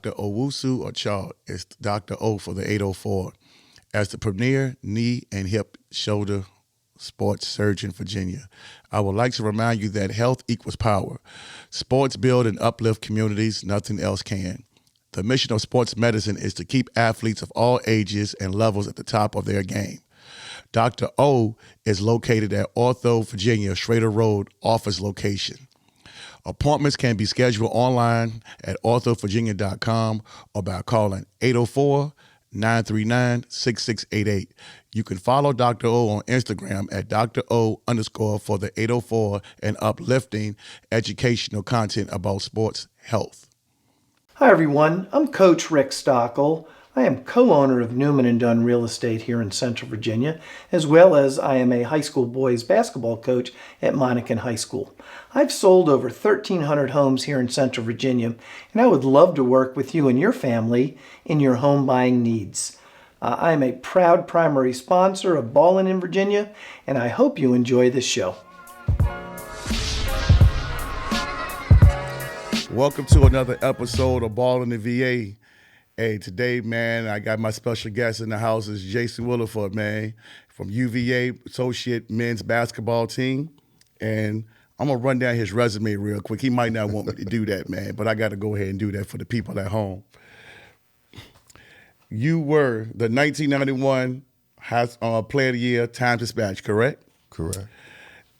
Dr. Owusu Ochoa. It's Dr. O for the 804. As the premier knee and hip shoulder sports surgeon in Virginia, I would like to remind you that health equals power. Sports build and uplift communities, nothing else can. The mission of sports medicine is to keep athletes of all ages and levels at the top of their game. Dr. O is located at Ortho, Virginia, Schrader Road office location. Appointments can be scheduled online at orthovirginia.com or by calling 804-939-6688. You can follow Dr. O on Instagram at Dr. O _ for the 804 and uplifting educational content about sports health. Hi everyone, I'm Coach Rick Stockel. I am co-owner of Newman & Dunn Real Estate here in Central Virginia, as well as I am a high school boys basketball coach at Monacan High School. I've sold over 1,300 homes here in Central Virginia, and I would love to work with you and your family in your home buying needs. I am a proud primary sponsor of Ballin in Virginia, and I hope you enjoy this show. Welcome to another episode of BallinVA. Hey, today, man, I got my special guest in the house is Jason Williford, man, from UVA Associate Men's Basketball Team. And I'm going to run down his resume real quick. He might not want me to do that, man, but I got to go ahead and do that for the people at home. You were the 1991 Player of the Year Times Dispatch, correct? Correct.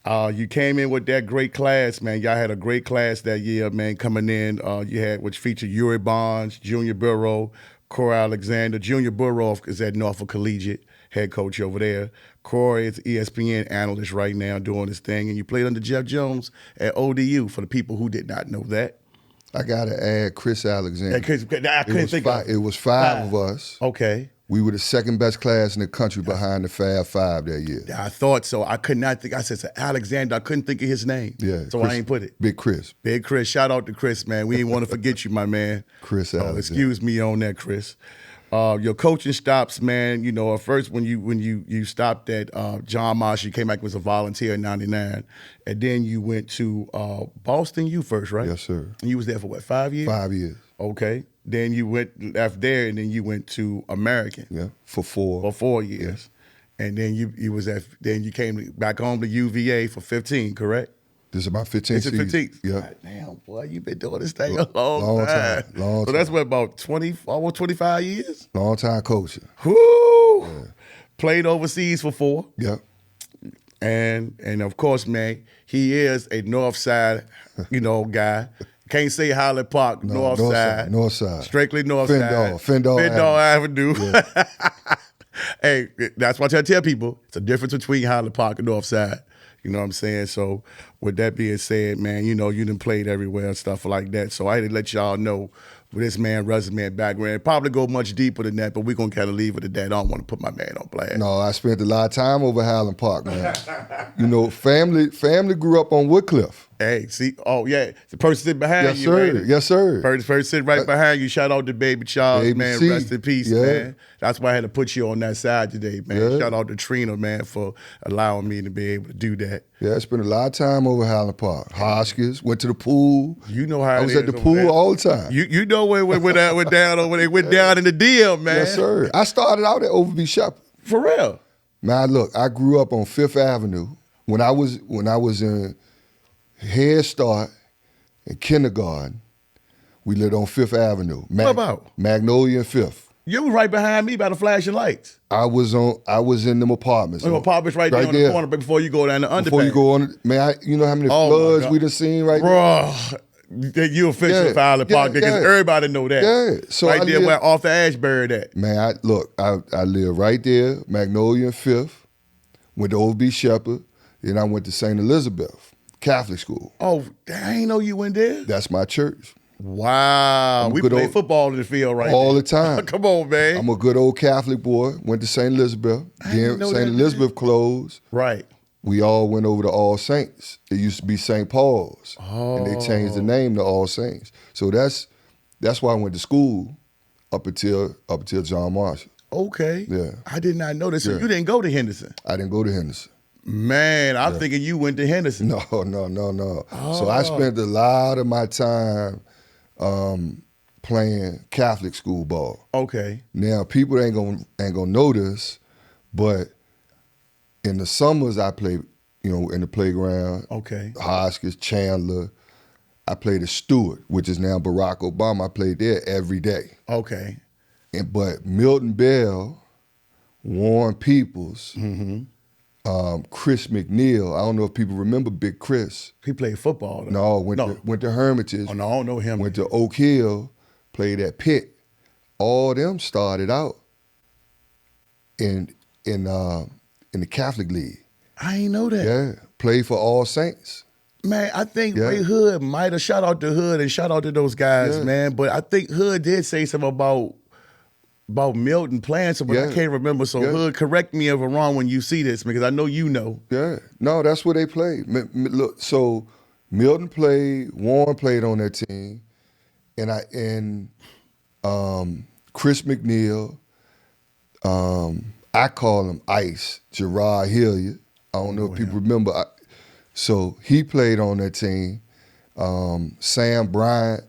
You came in with that great class, man. Y'all had a great class that year, man, coming in. You had, which featured Yuri Bonds, Junior Burrow, Corey Alexander. Junior Burrow is at Norfolk Collegiate, head coach over there. Corey is ESPN analyst right now doing his thing. And you played under Jeff Jones at ODU, for the people who did not know that. I got to add Chris Alexander. I couldn't think of it. It was five of us. Okay. We were the second best class in the country behind the Fab Five that year. I thought so. I could not think. I said Alexander. I couldn't think of his name. Yeah. So Chris, I ain't put it. Big Chris. Big Chris. Shout out to Chris, man. We ain't want to forget you, my man. Chris Alexander. Excuse me on that, Chris. Your coaching stops, man. You know, at first when you stopped at John Marshall, you came back as a volunteer in '99, and then you went to Boston U first, right? Yes, sir. And you was there for what, 5 years? 5 years. Okay. Then you left there, and then you went to American. Yeah, for 4. For 4 years, yeah. And then you came back home to UVA for 15, correct? This is my 15th season. 15th. Yeah. God damn, boy, you been doing this thing a long time. Long so time. that's what, about 20, almost 25 years? Long time coaching. Whoo! Yeah. Played overseas for 4. Yeah. And of course, man, he is a North Side, guy. Can't say Highland Park, North Side. North Side. Strictly North Side. Fendall Avenue. Yeah. Hey, that's what I tell people. It's a difference between Highland Park and North Side. You know what I'm saying? So with that being said, man, you done played everywhere and stuff like that. So I had to let y'all know with this man resume and background. Probably go much deeper than that, but we're going to kind of leave it at that. I don't want to put my man on blast. No, I spent a lot of time over Highland Park, man. Family grew up on Woodcliff. Hey, see, oh yeah, the person sitting behind you, sir. man. Yes, sir. Person sitting right behind you. Shout out to Baby Charles, Baby man. C. Rest in peace, Yeah. man. That's why I had to put you on that side today, man. Yeah. Shout out to Trina, man, for allowing me to be able to do that. Yeah, I spent a lot of time over Highland Park. Hoskins, went to the pool. You know how I it was is at the over pool there. all the time. You know when they went down in the DM, man. Yes, sir. I started out at Overby Shepherd. For real. Man, look, I grew up on Fifth Avenue. When I was in Head Start and kindergarten, we lived on Fifth Avenue. What about? Magnolia and Fifth. You was right behind me by the flashing lights. I was in them apartments. Them apartments right there on the corner before you go down the underpass. Before you go on, man, you know how many floods we done seen right there? Bro, you official for Highland Park because everybody know that. Yeah. So right there where Arthur Ashe buried at. Man, I live right there, Magnolia and Fifth, went to Overby Shepherd, then I went to St. Elizabeth Catholic School. Oh, I ain't know you went there. That's my church. Wow. We play football in the field right all there. the time. Come on, man. I'm a good old Catholic boy. Went to St. Elizabeth. Then St. Elizabeth closed. Right. We all went over to All Saints. It used to be St. Paul's. Oh. And they changed the name to All Saints. So that's why I went to school up until John Marshall. Okay. Yeah. I did not know this. So Yeah. you didn't go to Henderson? I didn't go to Henderson. Man, I'm thinking you went to Henderson. No. So I spent a lot of my time playing Catholic school ball. Okay. Now people ain't gonna know this, but in the summers I played, in the playground. Okay. Hoskins, Chandler. I played at Stewart, which is now Barack Obama. I played there every day. Okay. But Milton Bell, Warren Peoples, Chris McNeil. I don't know if people remember Big Chris. He played football, though. No, went to Hermitage. Oh, no, I don't know him. Went to Oak Hill, played at Pitt. All of them started out in the Catholic League. I ain't know that. Yeah, played for All Saints. Man, I think Ray Hood might have shout out to Hood and shout out to those guys, man. But I think Hood did say something about Milton playing something, but I can't remember. So Hood, correct me if I'm wrong when you see this, because I know you know. Yeah, no, that's where they played. Look, so Milton played, Warren played on that team, and Chris McNeil, I call him Ice, Gerard Hilliard. I don't know if people remember. So he played on that team. Sam Bryant.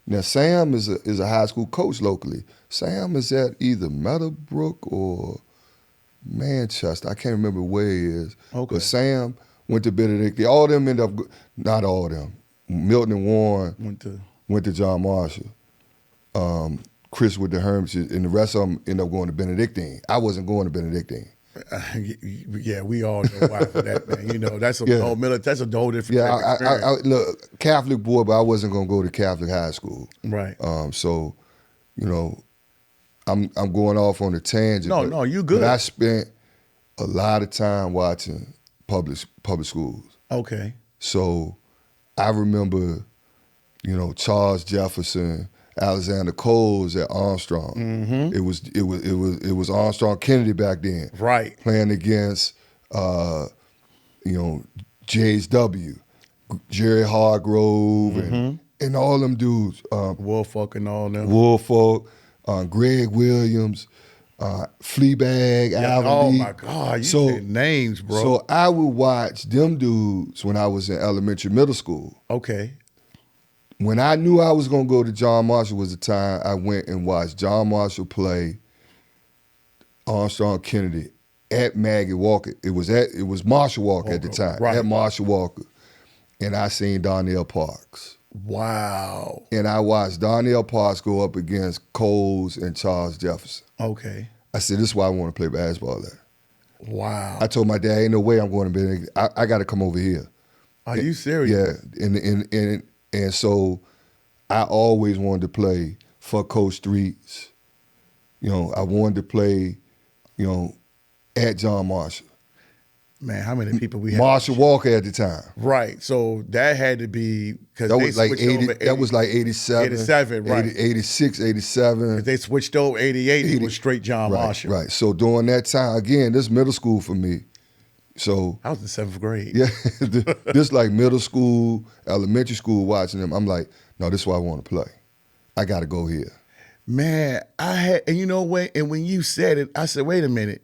Now Sam is a high school coach locally. Sam is at either Meadowbrook or Manchester. I can't remember where he is. Okay. But Sam went to Benedictine. All of them ended up, not all of them. Milton and Warren went to John Marshall. Chris with the Hermitage, and the rest of them ended up going to Benedictine. I wasn't going to Benedictine. Yeah, we all know why for that, man. That's a whole that's a whole different. Yeah, I look, Catholic boy, but I wasn't gonna go to Catholic high school. Right. So, I'm going off on a tangent. No, you good. But I spent a lot of time watching public schools. Okay. So, I remember, Charles Jefferson, Alexander Coles at Armstrong. Mm-hmm. It was Armstrong Kennedy back then. Right. Playing against Jays W, Jerry Hargrove and all them dudes. Woolfolk and all them. Woolfolk, Greg Williams, Fleabag, Alvin Oh D. my God, you said names, bro. So I would watch them dudes when I was in elementary, middle school. Okay. When I knew I was going to go to John Marshall was the time I went and watched John Marshall play Armstrong Kennedy at Maggie Walker. It was Marshall Walker at the time, right. At Marshall Walker. And I seen Donnell Parks. Wow. And I watched Donnell Parks go up against Coles and Charles Jefferson. Okay. I said, this is why I want to play basketball there. Wow. I told my dad, ain't no way I'm going to be, I got to come over here. Are you serious? Yeah. And so I always wanted to play for Coach Streets. I wanted to play, at John Marshall. Man, how many people we had? Marshall Walker at the time. Right. So that had to be because that was like 80. That was like 87. 87, right? 86, 87. If they switched over 88, it was straight John Marshall. Right. So during that time, again, this middle school for me. So I was in 7th grade. Yeah, this like middle school, elementary school watching them. I'm like, no, this is why I want to play. I got to go here. Man, and you know what? And when you said it, I said, wait a minute.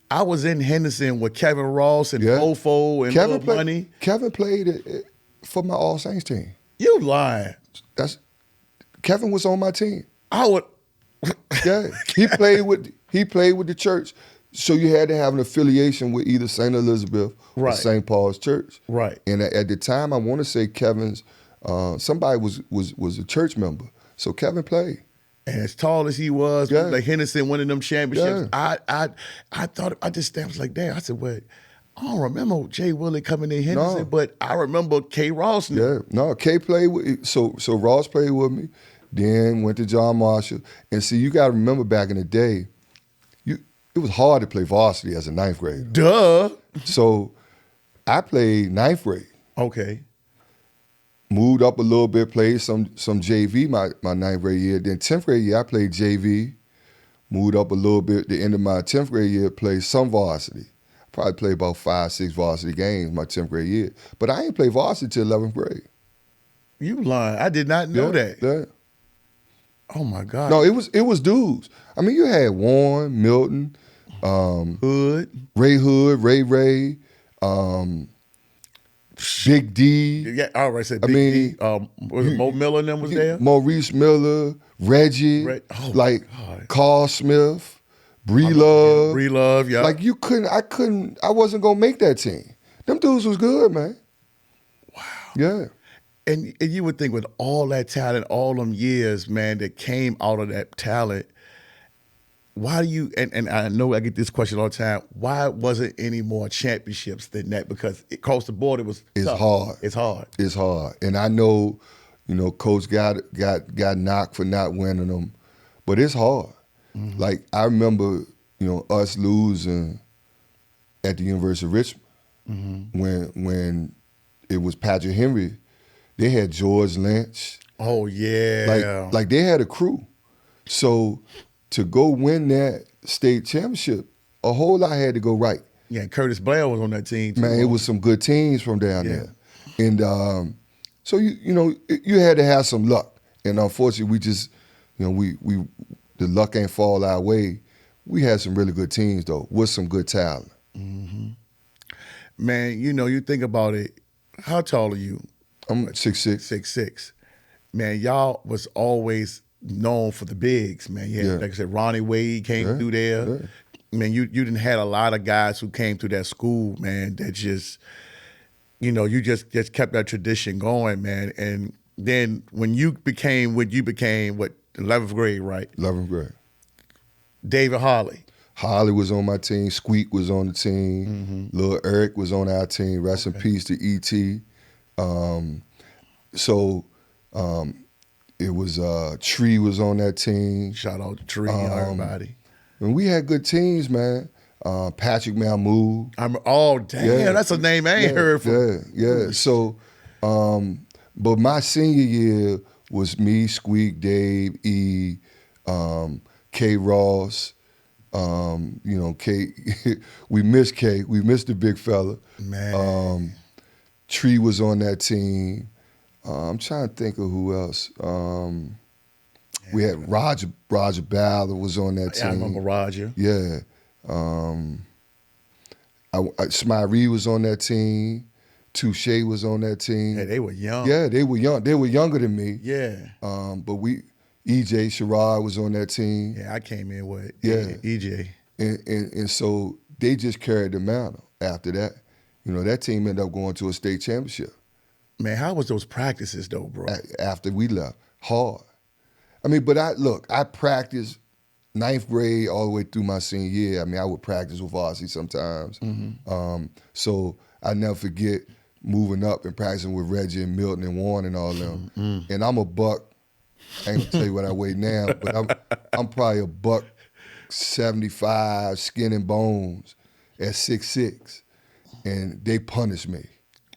I was in Henderson with Kevin Ross and Fofo and Kevin Money. Kevin played for my All Saints team. You lying? Kevin was on my team. I would. Yeah, he played with the church. So you had to have an affiliation with either St. Elizabeth or St. Paul's Church. Right. And at the time, I want to say Kevin's, somebody was a church member. So Kevin played. And as tall as he was, like Henderson winning them championships, I thought, I was like, damn, I said, wait, I don't remember Jay Willie coming in Henderson, but I remember K. Ross. Yeah, no, K played with, so Ross played with me, then went to John Marshall. And see, you got to remember back in the day, it was hard to play varsity as a 9th grader. Duh. So I played 9th grade. Okay. Moved up a little bit, played some JV my 9th grade year. Then 10th grade year, I played JV. Moved up a little bit. The end of my 10th grade year, played some varsity. Probably played about 5, 6 varsity games my 10th grade year. But I ain't play varsity till 11th grade. You lying. I did not know that. Yeah. Oh, my God. No, it was dudes. I mean, you had Warren, Milton, Hood. Ray Hood, Ray, Big D. Yeah, I already said Big D. Was it Mo Miller and them was there? Maurice Miller, Reggie, Oh, like God. Carl Smith, Bree Love. Bree Love, yeah. Like I wasn't gonna make that team. Them dudes was good, man. Wow. Yeah. And you would think with all that talent, all them years, man, that came out of that talent, why do you, and I know I get this question all the time, why wasn't any more championships than that? Because across the board, it was tough. Hard. It's hard. It's hard. And I know, Coach got knocked for not winning them, but it's hard. Mm-hmm. Like, I remember, us losing at the University of Richmond when it was Patrick Henry. They had George Lynch. Oh, yeah. Like they had a crew. So to go win that state championship, a whole lot had to go right. Yeah, Curtis Blair was on that team too. Man, it was some good teams from down there. And so you had to have some luck. And unfortunately, we just, the luck ain't fall our way. We had some really good teams though, with some good talent. Mm-hmm. Man, you think about it. How tall are you? I'm 6'6". 6'6". Man, y'all was always known for the bigs, man. Yeah, like I said, Ronnie Wade came through there. Yeah. Man, you didn't had a lot of guys who came through that school, man, that just, you just kept that tradition going, man. And then when you became what 11th grade, right? 11th grade. David Harley. Holly was on my team. Squeak was on the team. Mm-hmm. Lil Eric was on our team. Rest in peace to E.T. It was Tree was on that team. Shout out to Tree, everybody. And we had good teams, man. Patrick Mahmoud. That's a name I ain't heard from. Yeah. So, but my senior year was me, Squeak, Dave, E, K. Ross. K. We missed K. We missed the big fella. Man. Tree was on that team. I'm trying to think of who else. We had Roger Ballard was on that team. I remember Roger. Yeah. Smiley Reed was on that team. Touche was on that team. Hey, they were young. Yeah, they were young. They were younger than me. Yeah. But EJ Sherrod was on that team. Yeah, I came in with EJ. And so they just carried the mantle after that. That team ended up going to a state championship. Man, how was those practices though, bro? After we left, hard. I mean, but I practiced 9th grade all the way through my senior year. I mean, I would practice with varsity sometimes. Mm-hmm. So I never forget moving up and practicing with Reggie and Milton and Warren and all them. Mm-hmm. And I'm a buck. I ain't gonna tell you what I weigh now, but I'm probably a buck 75, skin and bones at 6'6", and they punished me.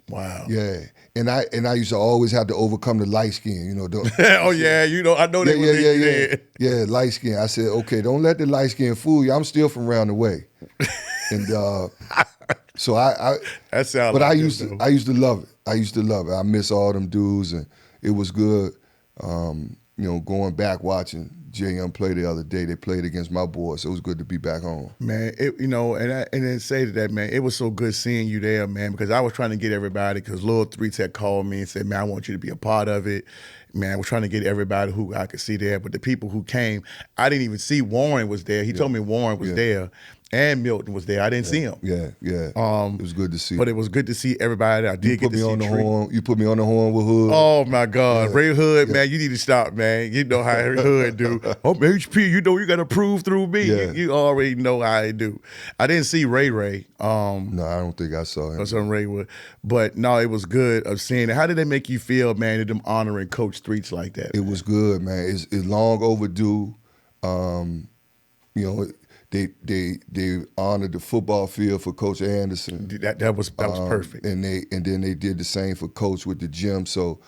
Wow. Yeah, and I used to always have to overcome the light skin. Oh yeah, I know that. Yeah, light skin. I said, okay, don't let the light skin fool you. I'm still from around the way, and so I. That sounds. But like I used to love it. I miss all them dudes, and it was good. Going back watching Jay Young play the other day, they played against my boys, so it was good to be back home. Man, and then say to that, man, it was so good seeing you there, man, because I was trying to get everybody, because Lil 3 Tech called me and said, man, I want you to be a part of it. Man, I was trying to get everybody who I could see there, but the people who came, I didn't even see Warren was there. He told me Warren was there. And Milton was there. I didn't see him. Yeah. It was good to see. But it was good to see everybody. I did get to see Tree. You put me on the horn with Hood. Oh my God, Ray Hood, man, you need to stop, man. You know how Hood do. I'm HP. You got to prove through me. Yeah. You already know how I do. I didn't see Ray. No, I don't think I saw him. Or some Ray Wood, but no, it was good of seeing it. How did they make you feel, man? Them honoring Coach Streets like that? It was good, man. It's long overdue. They honored the football field for Coach Anderson. That was perfect. And then they did the same for Coach with the gym. So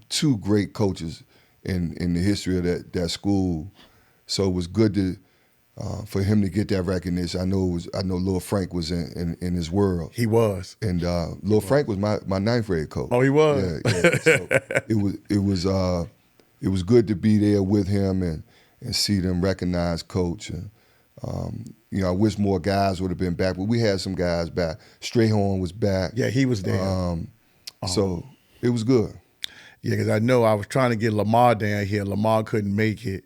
2 great coaches in the history of that school. So it was good for him to get that recognition. I know Lil Frank was in his world. He was. And Lil Frank was my 9th grade coach. Oh, he was. Yeah. So it was good to be there with him and see them recognize Coach. And You know, I wish more guys would have been back, but we had some guys back. Strayhorn was back. Yeah, he was there. So it was good. Yeah, because I know I was trying to get Lamar down here. Lamar couldn't make it.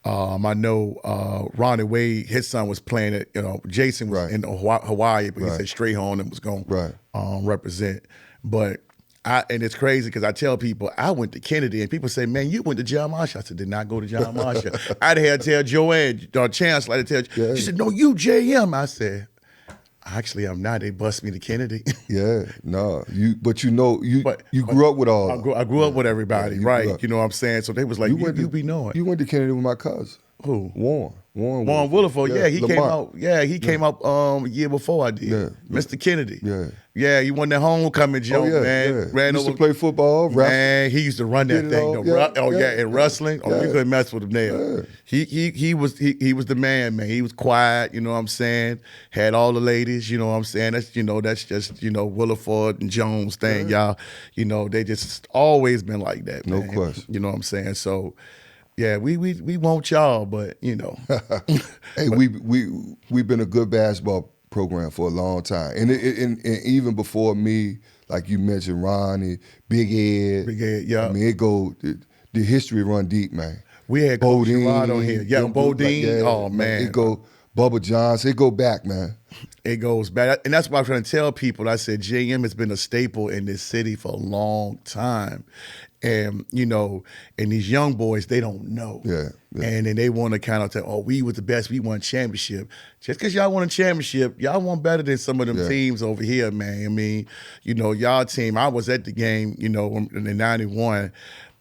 I know Ronnie Wade, his son was playing it. You know, Jason was in Hawaii, but he said Strayhorn and was going to represent. But and it's crazy because I tell people I went to Kennedy, and people say, "Man, you went to John Marshall." I said, "Did not go to John Marshall." I had to tell Joanne, Chancellor, I had to tell. She said, "No, you JM." I said, "Actually, I'm not. They bust me to Kennedy." No, you grew up with all. I grew up with everybody, right? You know what I'm saying? So they was like, you be knowing. You went to Kennedy with my cousin. Who? Warren Williford. Yeah, he Lamont. came out. Yeah, he came up a year before I did. Yeah. Mr. Kennedy. Yeah, he won that homecoming joke, man. Ran used to play football, man. He used to run that thing. And wrestling. You couldn't mess with him there. He was the man. He was quiet. You know what I'm saying? Had all the ladies. You know what I'm saying? That's just Williford and Jones thing, y'all. You know, they just always been like that. No man. question. You know what I'm saying? So. Yeah, we want y'all, but Hey, we've been a good basketball program for a long time, and even before me, like you mentioned, Ronnie, Big Ed, yeah. I mean, the history run deep, man. We had Coach Gerard on here, Bodine. Oh man, it go Bubba Johnson. It go back, man. It goes back, and that's why I'm trying to tell people. I said JM has been a staple in this city for a long time. And, and these young boys, they don't know. Yeah. And then they want to kind of tell, we was the best, we won championship. Just because y'all won a championship, y'all won better than some of them teams over here, man. I mean, y'all team, I was at the game, in 91.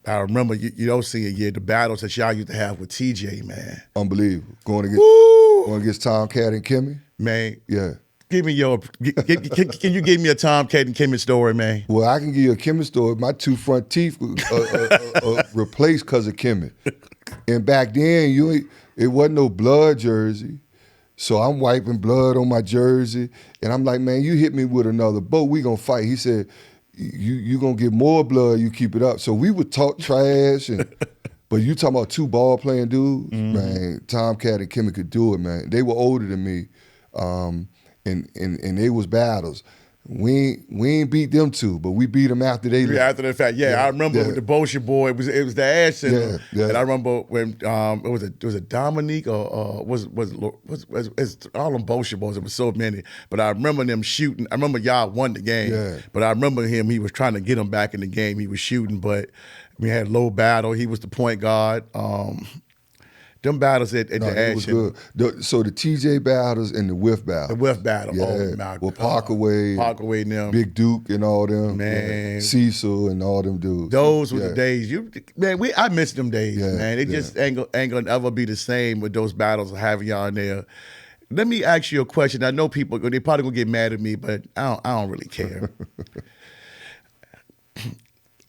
I remember, senior year, the battles that y'all used to have with TJ, man. Unbelievable. Going against Tomcat and Kimmy. Man. Yeah. Give me can you give me a Tomcat and Kimmy story, man? Well, I can give you a Kimmy story. My two front teeth replaced because of Kimmy. And back then, it wasn't no blood jersey. So I'm wiping blood on my jersey. And I'm like, man, you hit me with another boat, we gonna fight. He said, you gonna get more blood, you keep it up. So we would talk trash. But you talking about two ball-playing dudes, man, Tomcat and Kimmy could do it, man. They were older than me. And they was battles. We ain't beat them two, but we beat them after they left. After the fact, I remember with the Bolshoi boy. It was the Ash Center, and I remember when it was a Dominique or was all them Bolshoi boys. It was so many, but I remember them shooting. I remember y'all won the game, but I remember him. He was trying to get him back in the game. He was shooting, but we had low battle. He was the point guard. Them battles at the action. So the TJ battles and the Whiff battle. The Whiff battle. Yeah. Oh, my With God. Parkaway and them. Big Duke and all them. Man. Cecil and all them dudes. Those were the days. I miss them days, man. It just ain't gonna ever be the same with those battles of having y'all in there. Let me ask you a question. I know people, they probably gonna get mad at me, but I don't really care.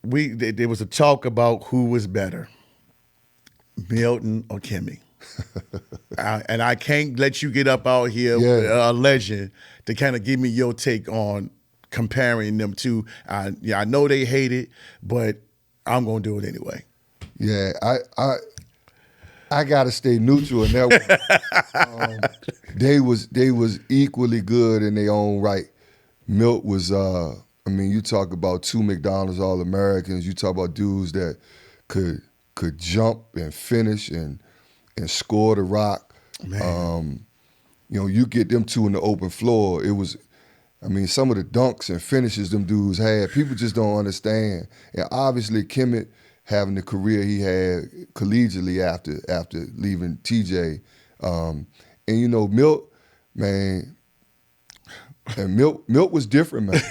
There was a talk about who was better. Milton or Kimmy. And I can't let you get up out here with a legend to kind of give me your take on comparing them two. I know they hate it, but I'm going to do it anyway. Yeah, I got to stay neutral in that one. They was equally good in their own right. Milt was, you talk about two McDonald's All-Americans. You talk about dudes that could jump and finish and score the rock. Man. You get them two in the open floor. It was, some of the dunks and finishes them dudes had, people just don't understand. And obviously, Kimmett having the career he had collegiately after leaving TJ. And Milt, man, and Milt was different, man.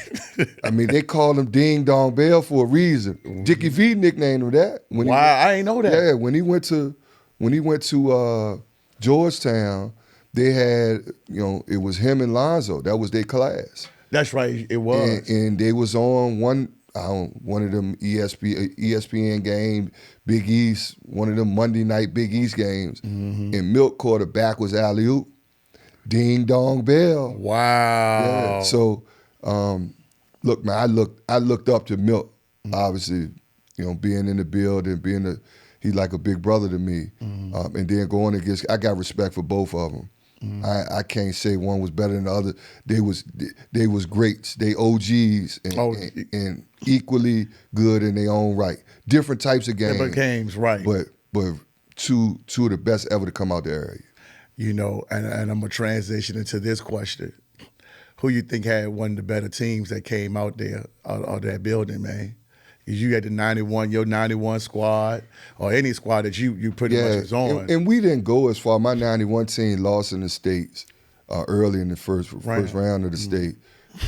They called him Ding Dong Bell for a reason. Dickie V nicknamed him that. I ain't know that. Yeah, when he went to Georgetown, they had, it was him and Lonzo. That was their class. That's right, it was. And they was on one of them ESPN games, Big East, one of them Monday night Big East games. Mm-hmm. And Milt caught a backwards alley-oop. Ding Dong Bell. Wow. Yeah. So, look, man, I looked up to Milt, obviously, being in the building, he's like a big brother to me. And then going against, I got respect for both of them. I can't say one was better than the other. They was greats. They OGs and equally good in their own right. Different types of games. Different games, right. But two of the best ever to come out the area. You know, and I'm going to transition into this question. Who you think had one of the better teams that came out there, out of that building, man? You had your 91 squad, or any squad that you pretty much was on. And we didn't go as far. My 91 team lost in the States early in the first round of the state.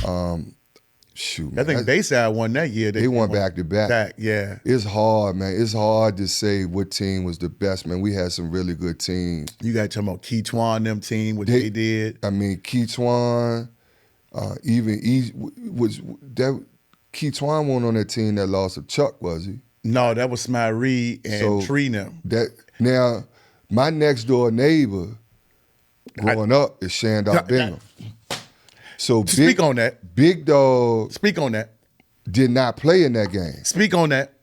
I think Bayside won that year. They won back-to-back. Yeah. It's hard, man. It's hard to say what team was the best, man. We had some really good teams. You got to talk about Keytwan, them team, what they did. I mean, Keytwan, Keytwan wasn't on that team that lost to Chuck, was he? No, that was Smyree and Tree them. Now, my next door neighbor growing up is Shandar Bingham. So speak on that. Big Dog. Speak on that. Did not play in that game. Speak on that.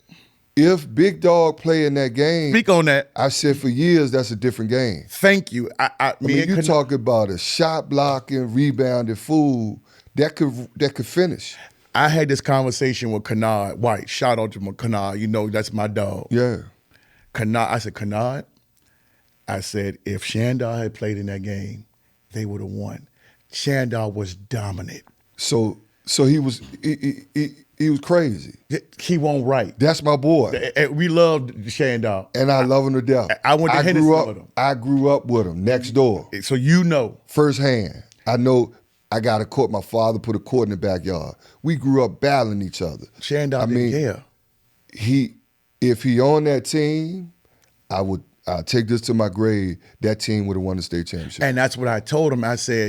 If Big Dog play in that game, speak on that. I said for years that's a different game. Thank you. I mean, you talk about a shot blocking, rebounding fool that could finish. I had this conversation with Kennard White. Shout out to Kennard. You know that's my dog. Yeah. I said, Kennard, I said, if Shandar had played in that game, they would have won. Shandar was dominant. So he was crazy. He won't right. That's my boy. We loved Shandar. And I love him to death. I went to Henderson with him. I grew up with him next door. So you know. Firsthand. I know I got a court. My father put a court in the backyard. We grew up battling each other. Shandar didn't care. If he on that team, I'll take this to my grave, that team would have won the state championship. And that's what I told him.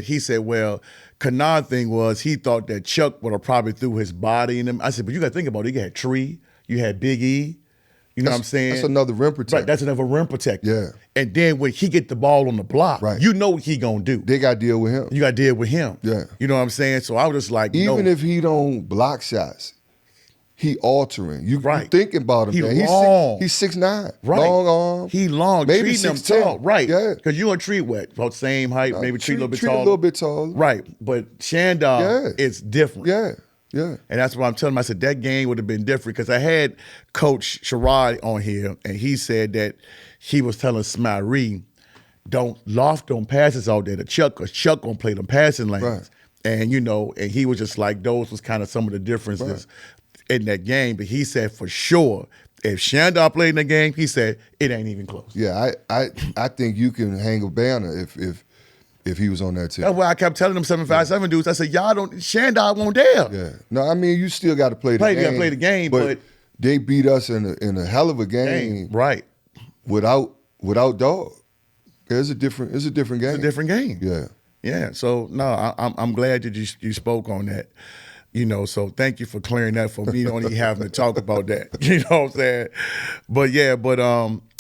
He said, well, Kennard thing was he thought that Chuck would have probably threw his body in him. I said, but you got to think about it. You had Tree, you had Big E. You know what I'm saying? That's another rim protector. Right, that's another rim protector. Yeah. And then when he get the ball on the block, you know what he gonna do. They got to deal with him. You got to deal with him. Yeah. You know what I'm saying? So I was just like, even if he don't block shots, he altering. You thinking about him, man. Long. He's 6'9". Right. Long arm. He long. Maybe Treating him tall. Right. Yeah. Because you and Tree about same height, maybe Tree a little bit taller. A little bit taller. Right. But Shandar is different. Yeah. Yeah. And that's what I'm telling him. I said that game would have been different because I had Coach Sherrod on here, and he said that he was telling Smyree, don't loft them passes out there to Chuck, because Chuck gonna play them passing lanes. Right. And and he was just like, those was kind of some of the differences in that game. But he said for sure, if Shandar played in the game, he said it ain't even close. Yeah, I think you can hang a banner if he was on that team. That's why I kept telling them 757 dudes. I said, y'all don't, Shandar won't dare. Yeah. No, I mean, you still got to play the game. You got to play the game, but they beat us in a hell of a game. Right. Without Dog. It's a different game. It's a different game. Yeah. Yeah. So no, I'm glad that you spoke on that. So thank you for clearing that for me only having to talk about that. You know what I'm saying? But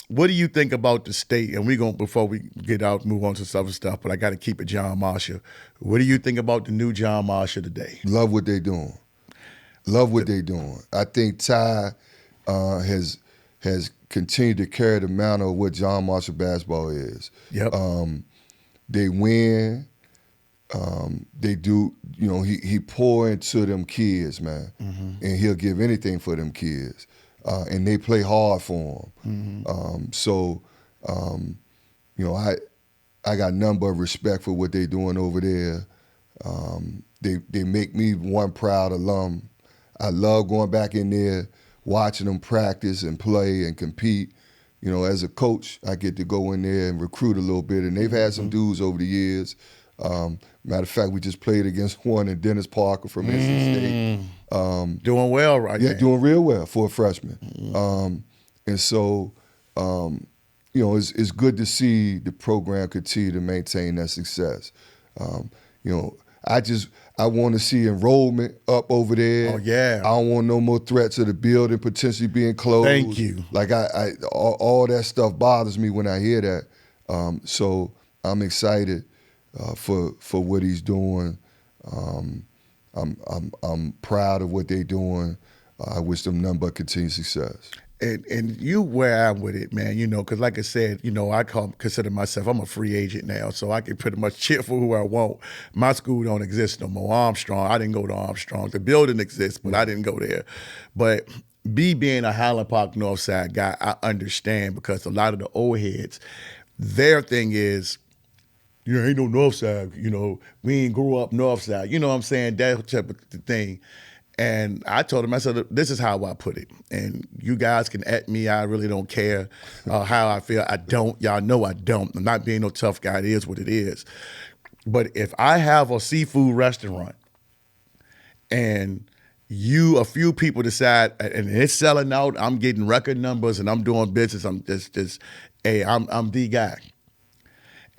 what do you think about the state? And before we get out, move on to some other stuff, but I got to keep it John Marshall. What do you think about the new John Marshall today? Love what they doing. I think Ty has continued to carry the mantle of what John Marshall basketball is. Yep. They win. They do, he pour into them kids, man. Mm-hmm. And he'll give anything for them kids. And they play hard for him. Mm-hmm. I got nothing but respect for what they doing over there. They make me one proud alum. I love going back in there, watching them practice and play and compete. As a coach, I get to go in there and recruit a little bit. And they've had some dudes over the years. Matter of fact, we just played against one in Dennis Parker from NC State. Doing well right now. Yeah, doing real well for a freshman. And so, it's good to see the program continue to maintain that success. I want to see enrollment up over there. Oh, yeah. I don't want no more threats of the building potentially being closed. Thank you. Like, all that stuff bothers me when I hear that. So I'm excited for what he's doing. I'm proud of what they're doing. I wish them nothing but continued success. and you where I'm with it, man, because like I said, I consider myself, I'm a free agent now, so I can pretty much cheer for who I want. My school don't exist no more. Armstrong, I didn't go to Armstrong. The building exists, but I didn't go there. But being a Highland Park Northside guy, I understand, because a lot of the old heads, their thing is, ain't no Northside, we ain't grew up Northside. You know what I'm saying? That type of thing. And I told him, I said, this is how I put it. And you guys can at me. I really don't care how I feel. I don't. Y'all know I don't. I'm not being no tough guy. It is what it is. But if I have a seafood restaurant and a few people decide, and it's selling out, I'm getting record numbers and I'm doing business, I'm I'm the guy.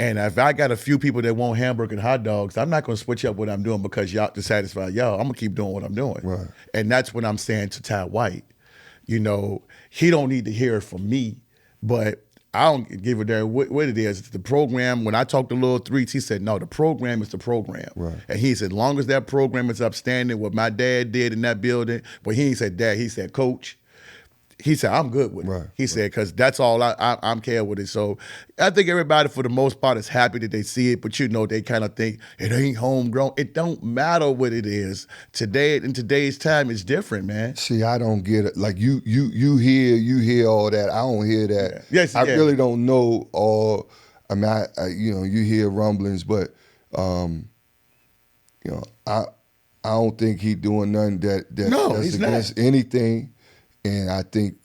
And if I got a few people that want hamburger and hot dogs, I'm not going to switch up what I'm doing because y'all to satisfy y'all. I'm going to keep doing what I'm doing. Right. And that's what I'm saying to Ty White. He don't need to hear it from me, but I don't give a damn what it is. It's the program. When I talked to Lil Threes, he said, no, the program is the program. Right. And he said, as long as that program is upstanding, what my dad did in that building, but he ain't said dad, he said coach. He said, I'm good with it. Right, He said, because that's all I'm care with it. So I think everybody, for the most part, is happy that they see it, but they kind of think, it ain't homegrown. It don't matter what it is. Today, in today's time, it's different, man. See, I don't get it. Like you hear all that. I don't hear that. Yeah. Yes, I really don't know all. I mean, I you hear rumblings, but I don't think he doing nothing that's against anything. And I think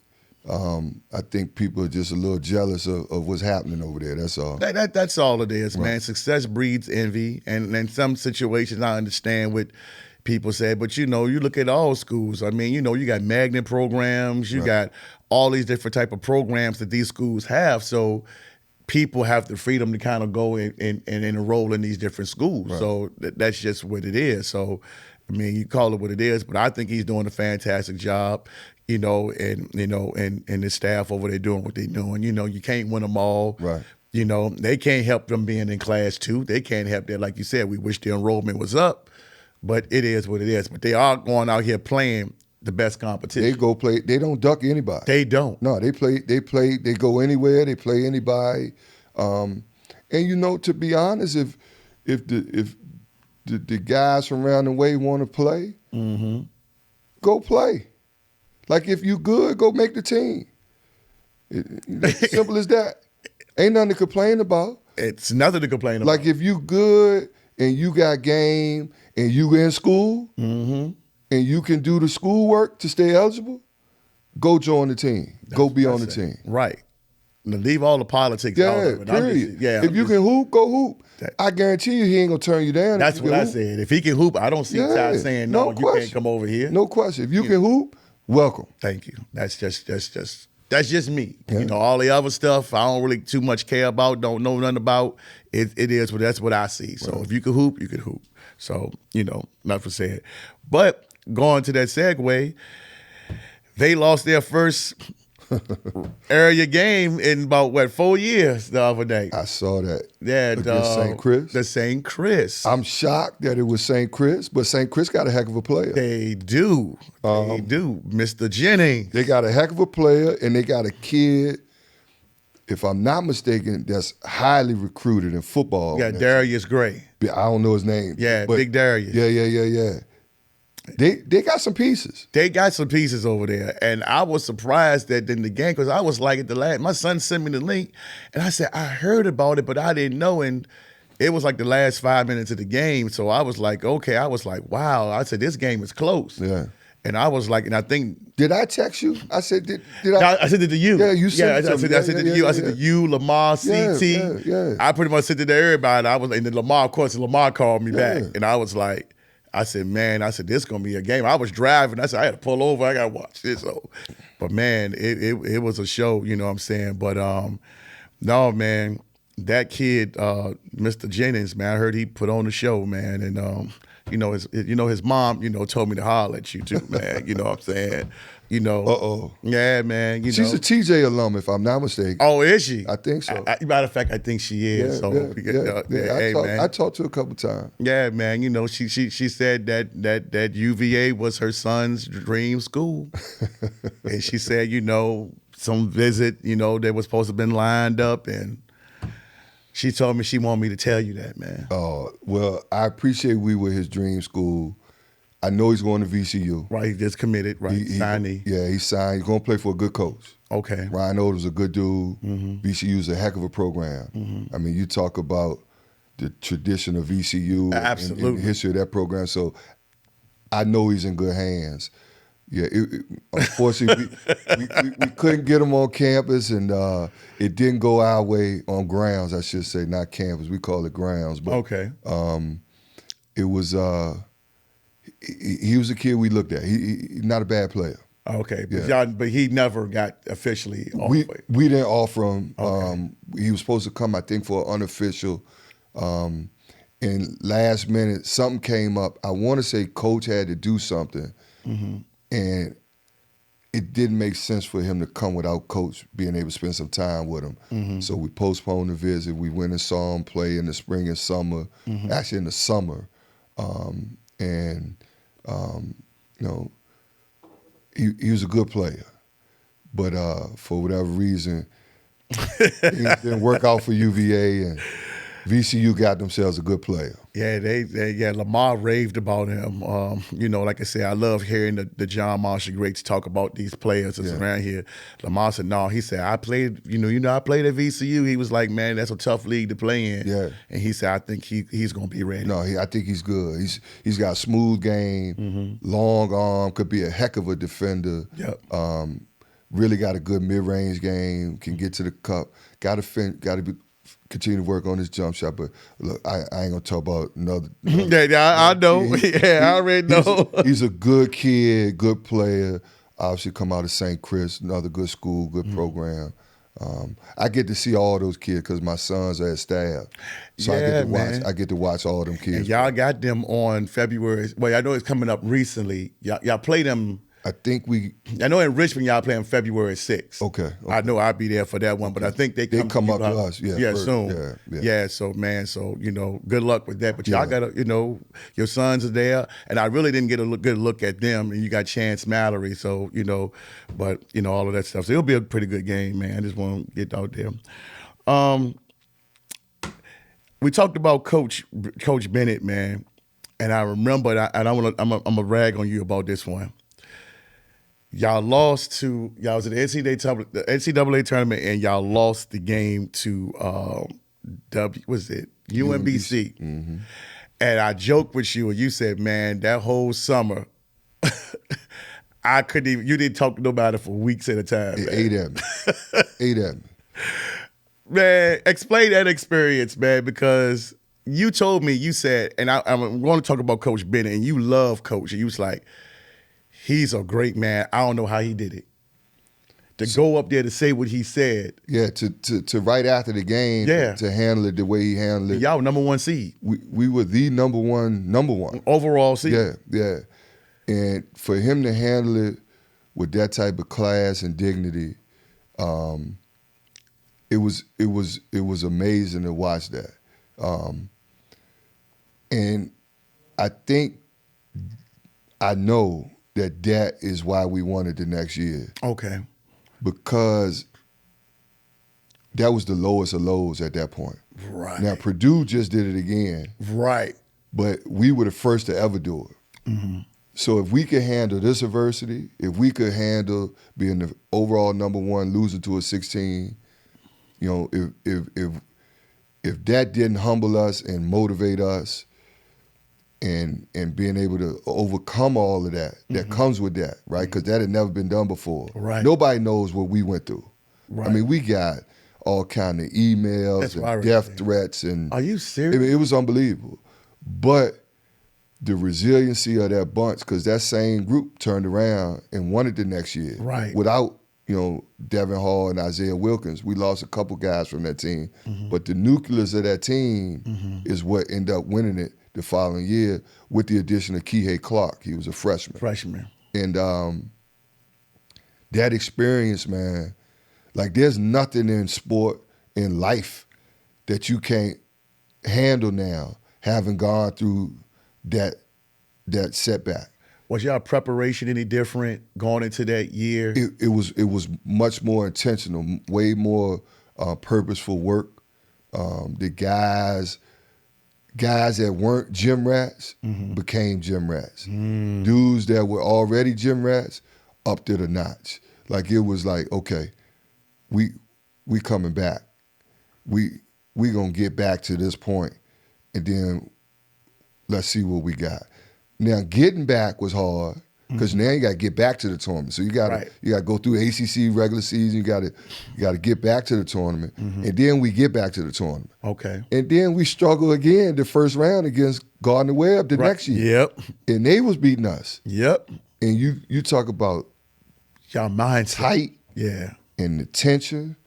people are just a little jealous of what's happening over there. That's all. That's all it is, Right. man. Success breeds envy, and in some situations I understand what people say, but you look at all schools. I mean, you got magnet programs, you got all these different type of programs that these schools have. So people have the freedom to kind of go and enroll in these different schools. Right. So that's just what it is. So I mean, you call it what it is, but I think he's doing a fantastic job. And his staff over there doing what they're doing. You can't win them all. Right. They can't help them being in class 2. They can't help that. Like you said, we wish the enrollment was up, but it is what it is. But they are going out here playing the best competition. They go play. They don't duck anybody. They don't. No, they play. They go anywhere. They play anybody. And to be honest, if the guys from around the way want to play, go play. Like, if you good, go make the team. Simple as that. Ain't nothing to complain about. It's nothing to complain about. Like, if you good and you got game and you in school and you can do the schoolwork to stay eligible, go join the team. Go be on the team. Right. Now, leave all the politics out of it. Period. If you can hoop, go hoop. I guarantee you he ain't going to turn you down. That's what I said. If he can hoop, I don't see Ty saying, no, you can't come over here. No question. If you can hoop, welcome. Thank you. That's just me. Yeah. All the other stuff I don't really too much care about, don't know nothing about. It is, but that's what I see. So if you can hoop, you can hoop. So, not for said. But going to that segue, they lost their first area game in about 4 years the other day. I saw that. Yeah, against St. Chris. The St. Chris. I'm shocked that it was St. Chris, but St. Chris got a heck of a player. They do. They do. Mr. Jennings. They got a heck of a player, and they got a kid, if I'm not mistaken, that's highly recruited in football. Yeah, Darius Gray. I don't know his name. Yeah, Big Darius. Yeah. They got some pieces. They got some pieces over there. And I was surprised that in the game, because I was like, my son sent me the link, and I said, I heard about it, but I didn't know. And it was like the last 5 minutes of the game. So I was like, okay. I was like, wow. I said, this game is close. Yeah. And I was like, and I think. Did I text you? I said, did I? I sent it to you. Yeah, you sent it to me. I sent it to you. I sent it to you, Lamar, CT. Yeah. I pretty much sent it to everybody. And then Lamar, of course, called me back. And I was like, I said, this is going to be a game. I was driving. I said, I had to pull over. I got to watch this. So, but, man, it was a show, you know what I'm saying? But, no, man, that kid, Mr. Jennings, man, I heard he put on the show, man. And his mom, told me to holler at you too, man. You know what I'm saying? Yeah, man. She's a TJ alum, if I'm not mistaken. Oh, is she? I think so. Matter of fact, I think she is. I talked to her a couple times. Yeah, man. She said that UVA was her son's dream school, and she said, some visit, that was supposed to have been lined up, and she told me she wanted me to tell you that, man. Oh, well, I appreciate we were his dream school. I know he's going to VCU. Right, he just committed, right? Signee. Yeah, he signed. He's going to play for a good coach. Okay. Ryan Odom's a good dude. Mm-hmm. VCU's a heck of a program. Mm-hmm. I mean, you talk about the tradition of VCU Absolutely. and the history of that program. So I know he's in good hands. Yeah, unfortunately, we couldn't get him on campus, and it didn't go our way on grounds, I should say, not campus. We call it grounds. But, okay. It was he was a kid we looked at. He's not a bad player. Okay, but he never got officially offered. We didn't offer him. Okay. He was supposed to come, I think, for an unofficial. And last minute, something came up. I want to say coach had to do something. Mm-hmm. And it didn't make sense for him to come without coach being able to spend some time with him. Mm-hmm. So we postponed the visit. We went and saw him play in the spring and summer, mm-hmm. actually in the summer. He was a good player. But for whatever reason, it didn't work out for UVA, and VCU got themselves a good player. Yeah, Lamar raved about him. Like I said, I love hearing the John Marshall greats talk about these players that's around here. Lamar said, no, he said, I played at VCU. He was like, man, that's a tough league to play in. Yeah. And he said, I think he's going to be ready. No, I think he's good. He's got a smooth game, mm-hmm. long arm, could be a heck of a defender. Yep. Really got a good mid-range game, can get to the cup. Got to continue to work on his jump shot. But look, I ain't gonna talk about another. I know. I already know. He's a good kid, good player. Obviously, come out of St. Chris, another good school, good program. I get to see all those kids because my sons are at staff, so I get to watch all them kids. And y'all got them on February. Well, I know it's coming up recently. Y'all play them. I know in Richmond y'all play on February 6th. Okay. I know I'll be there for that one, but I think they come up to us. Yeah, soon. Yeah. So man, good luck with that. But y'all gotta, your sons are there, and I really didn't get a good look at them. And you got Chance Mallory, so but all of that stuff. So it'll be a pretty good game, man. I just want to get out there. We talked about Coach Bennett, man, and I remember, and I'm gonna rag on you about this one. Y'all was at the NCAA tournament, and y'all lost the game to UMBC. Mm-hmm. And I joked with you, and you said, man, that whole summer, you didn't talk to nobody for weeks at a time. Ate at me. Man, explain that experience, man, because you told me, you said, and I'm going to talk about Coach Bennett, and you love Coach, and you was like, he's a great man. I don't know how he did it. To go up there to say what he said. Yeah, to right after the game, to handle it the way he handled it. Y'all number one seed. We were the number one. Overall seed. Yeah. And for him to handle it with that type of class and dignity, it was amazing to watch that. And I know that is why we won it the next year. Okay. Because that was the lowest of lows at that point. Right. Now, Purdue just did it again. Right. But we were the first to ever do it. Mm-hmm. So if we could handle this adversity, if we could handle being the overall number one, losing to a 16, if that didn't humble us and motivate us, and being able to overcome all of that comes with that, right? Because that had never been done before. Right. Nobody knows what we went through. Right. I mean, we got all kind of emails and death threats. And are you serious? It was unbelievable. But the resiliency of that bunch, because that same group turned around and won it the next year. Right. Without, Devin Hall and Isaiah Wilkins. We lost a couple guys from that team. Mm-hmm. But the nucleus of that team is what ended up winning it the following year with the addition of Kihei Clark. He was a freshman. And that experience, man, like there's nothing in sport, in life, that you can't handle now, having gone through that setback. Was y'all preparation any different going into that year? It was much more intentional, way more purposeful work. The guys that weren't gym rats became gym rats. Dudes that were already gym rats upped it a notch. Like it was like, okay, we coming back. We gonna get back to this point, and then let's see what we got. Now getting back was hard because now you got to get back to the tournament. So you got to go through ACC regular season. You got to get back to the tournament, and then we get back to the tournament. Okay. And then we struggle again the first round against Gardner-Webb the next year. Yep. And they was beating us. Yep. And you talk about y'all mindset. Tight. Yeah. And the tension,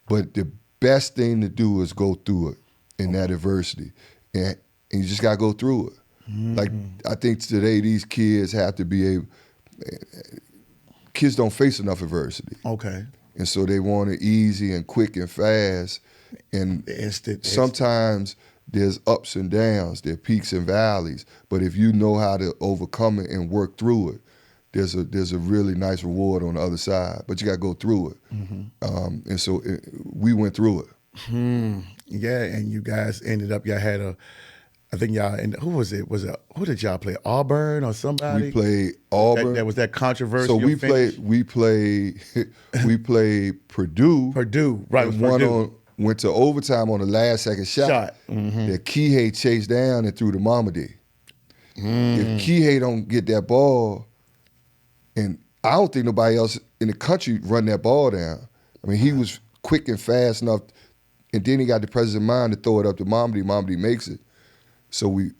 but the best thing to do is go through it in that adversity, and you just got to go through it. Like, I think today these kids have to be able, kids don't face enough adversity. Okay. And so they want it easy and quick and fast. And sometimes there's ups and downs, there are peaks and valleys. But if you know how to overcome it and work through it, there's a really nice reward on the other side. But you got to go through it. And so we went through it. Yeah, and you guys ended up, y'all had I think y'all, and who was it? Who did y'all play? Auburn or somebody? We played Auburn. That was that controversy. So we played Purdue. Purdue, right? And went to overtime on the last second shot. That Kihei chased down and threw to Mamadi. If Kihei don't get that ball, and I don't think nobody else in the country run that ball down. I mean, he was quick and fast enough, and then he got the presence of mind to throw it up to Mamadi. Mamadi makes it. So we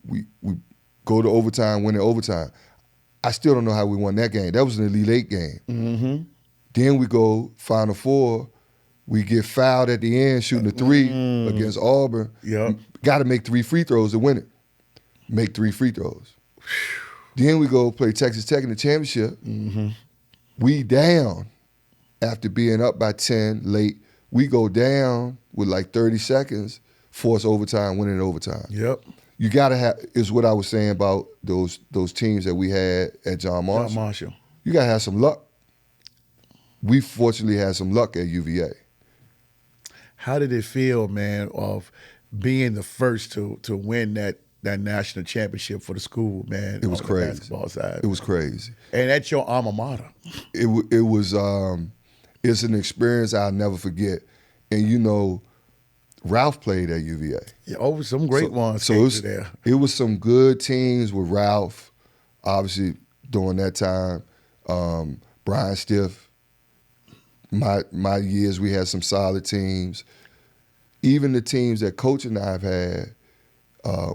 go to overtime, win in overtime. I still don't know how we won that game. That was an Elite Eight game. Then we go Final Four. We get fouled at the end shooting a three against Auburn. Got to make 3 free throws to win it. Make 3 free throws. Then we go play Texas Tech in the championship. We down after being up by 10 late. We go down with like 30 seconds, force overtime, winning overtime. You gotta have, is what I was saying about those teams that we had at John Marshall. You gotta have some luck. We fortunately had some luck at UVA. How did it feel, man, of being the first to win that national championship for the school, man? It was crazy. The basketball side. It was crazy. And that's your alma mater. It was it's an experience I'll never forget. And you know, Ralph played at UVA. Yeah, some great ones. So it was some good teams with Ralph, obviously during that time. Brian Stiff. My years, we had some solid teams. Even the teams that Coach and I have had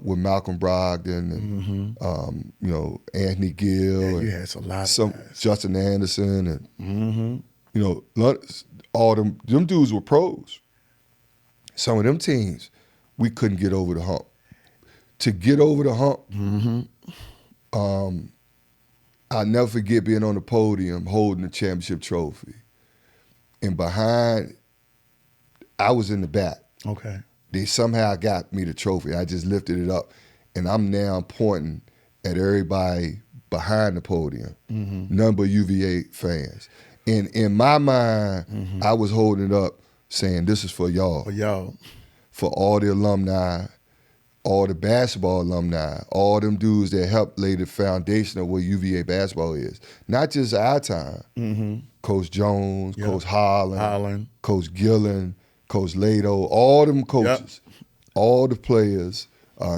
with Malcolm Brogdon and you know, Anthony Gill. Yeah, and you had some lot of guys. Justin Anderson and you know, all them dudes were pros. Some of them teams, we couldn't get over the hump. To get over the hump, I'll never forget being on the podium holding the championship trophy. And behind, I was in the back. Okay. They somehow got me the trophy. I just lifted it up. And I'm now pointing at everybody behind the podium, none but UVA fans. And in my mind, I was holding it up saying, this is for y'all. For y'all. For all the alumni, all the basketball alumni, all them dudes that helped lay the foundation of what UVA basketball is. Not just our time. Coach Jones, Coach Holland, Coach Gillen, Coach Lado, all them coaches, all the players,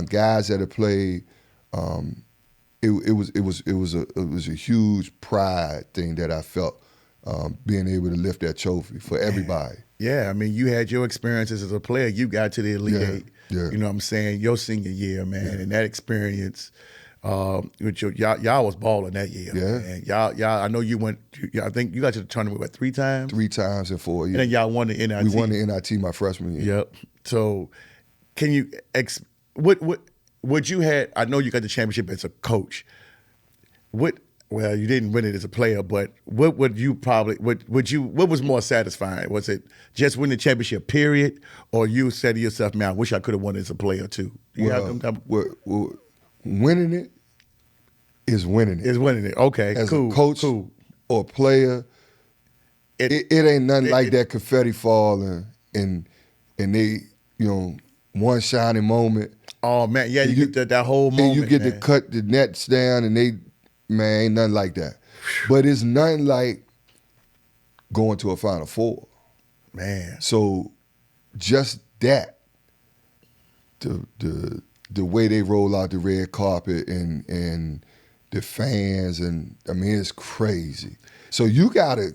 guys that have played. It was a huge pride thing that I felt being able to lift that trophy for everybody. Yeah, I mean, you had your experiences as a player. You got to the Elite Eight. Yeah. You know what I'm saying? Your senior year, man, and that experience. With y'all was balling that year. Man. Y'all. I know you went. I think you got to the tournament 3 times. 3 times in 4 years. And then y'all won the NIT. We won the NIT my freshman year. Yep. So, can you what What you had, I know you got the championship as a coach. Well, you didn't win it as a player, but what would you probably, what was more satisfying? Was it just winning the championship, period? Or you said to yourself, man, I wish I could have won it as a player too? Winning it is winning it. Is winning it. Okay, as cool. a coach or player, it ain't nothing like that confetti falling and they, one shining moment. Oh man, yeah, you get that whole moment. And you get to cut the nets down and ain't nothing like that. But it's nothing like going to a Final Four. Man. So just that, the way they roll out the red carpet and the fans, and I mean, it's crazy. So you gotta,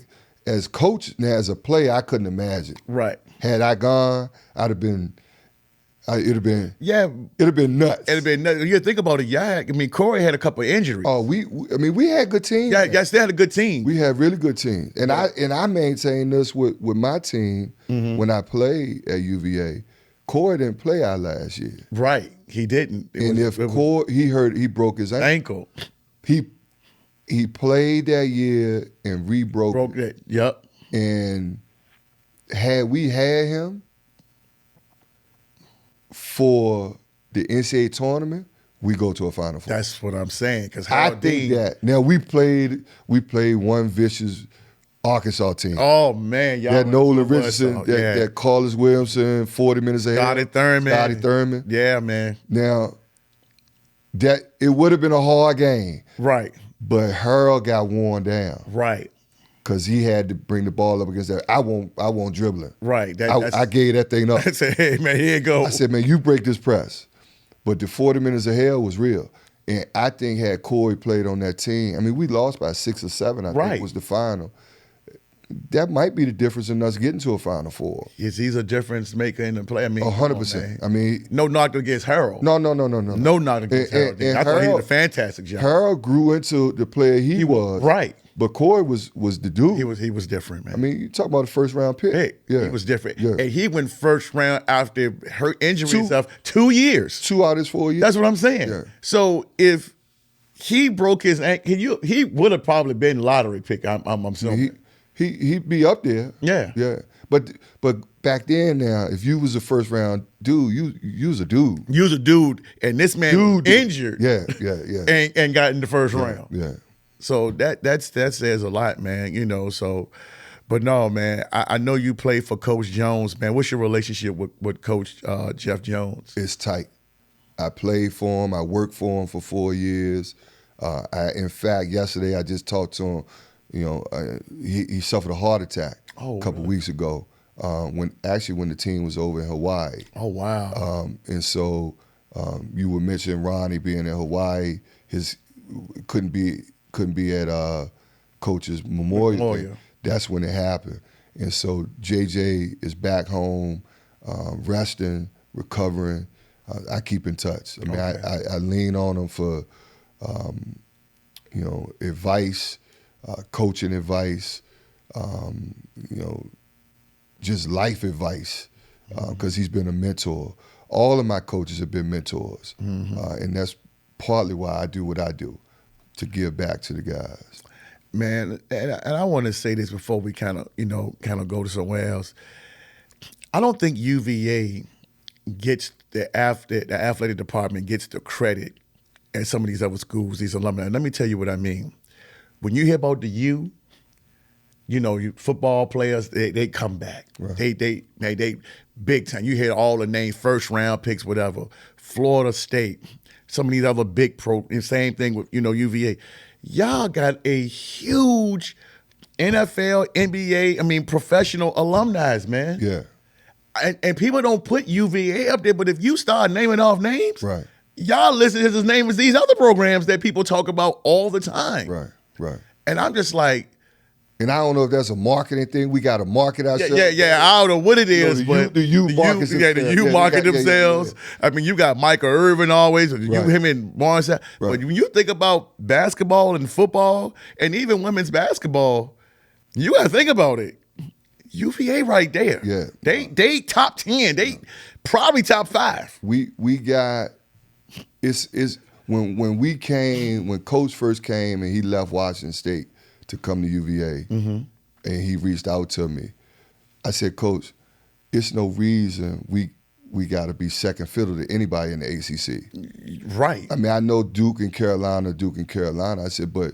as coach, now as a player, I couldn't imagine. Right. Had I gone, it'd have been nuts. It'd have been nuts. You think about it, yeah. I mean, Corey had a couple of injuries. Oh, we had good teams. Yeah, yes, they had a good team. We had really good teams, and I maintained this with my team when I played at UVA. Corey didn't play our last year. Right, he didn't. Corey, he broke his ankle. He played that year and broke it. Yep. And had we had him for the NCAA tournament, we go to a Final Four. That's what I'm saying. Because I think that now we played one vicious Arkansas team. Oh man, y'all. That Nolan Richardson, that Carlos Williamson, 40 minutes ahead. Scotty Thurman. Yeah, man. Now that it would have been a hard game, right? But Harold got worn down, right? Because he had to bring the ball up against that. I won't dribbling. Right. I gave that thing up. I said, hey, man, here you go. I said, man, you break this press. But the 40 minutes of hell was real. And I think had Corey played on that team, I mean, we lost by 6 or 7, I think was the final. That might be the difference in us getting to a Final Four. Yes, he's a difference maker in the play. I mean, 100%. I mean, no knock against Harold. No. No knock against Harold. I thought he did a fantastic job. Harold grew into the player he was. Right. But Corey was the dude. He was different, man. I mean, you talk about the first round pick. Hey, yeah. He was different. Yeah. And he went first round after her injury and stuff. 2 years. 2 out of his 4 years. That's what I'm saying. Yeah. So if he broke his ankle, he would have probably been lottery pick. I'm assuming. He'd be up there. Yeah. Yeah. But back then now, if you was a first round dude, you was a dude. You was a dude, and this man was injured. Yeah. And got in the first round. Yeah. So that says a lot, man. So, but no, man. I know you play for Coach Jones, man. What's your relationship with Coach Jeff Jones? It's tight. I played for him. I worked for him for 4 years. In fact, yesterday I just talked to him. He suffered a heart attack a couple weeks ago when the team was over in Hawaii. Oh wow! And so you were mentioning Ronnie being in Hawaii. Couldn't be at Coach's Memorial. That's when it happened. And so JJ is back home, resting, recovering. I keep in touch. I mean, I lean on him for advice. Coaching advice, just life advice, because he's been a mentor. All of my coaches have been mentors, and that's partly why I do what I do, to give back to the guys. Man, and I want to say this before we kind of go to somewhere else. I don't think UVA gets the athletic department gets the credit as some of these other schools, these alumni. And let me tell you what I mean. When you hear about the U, football players, they come back. Right. They big time. You hear all the names, first round picks, whatever. Florida State, some of these other big same thing with, UVA. Y'all got a huge NFL, NBA, professional alumni, man. Yeah. And people don't put UVA up there, but if you start naming off names, right, y'all listen to his name as these other programs that people talk about all the time. Right. And I'm just like, and I don't know if that's a marketing thing. We got to market ourselves. Yeah. I don't know what it is, but the U market themselves. Yeah. I mean, you got Michael Irvin always, him and Morrisette. Right. But when you think about basketball and football, and even women's basketball, you got to think about it. UVA right there. Yeah. They top 10. They probably top 5. We got it's when Coach first came and he left Washington State to come to UVA, and he reached out to me. I said, Coach, it's no reason we got to be second fiddle to anybody in the ACC. Right. I mean, I know Duke and Carolina. I said, but,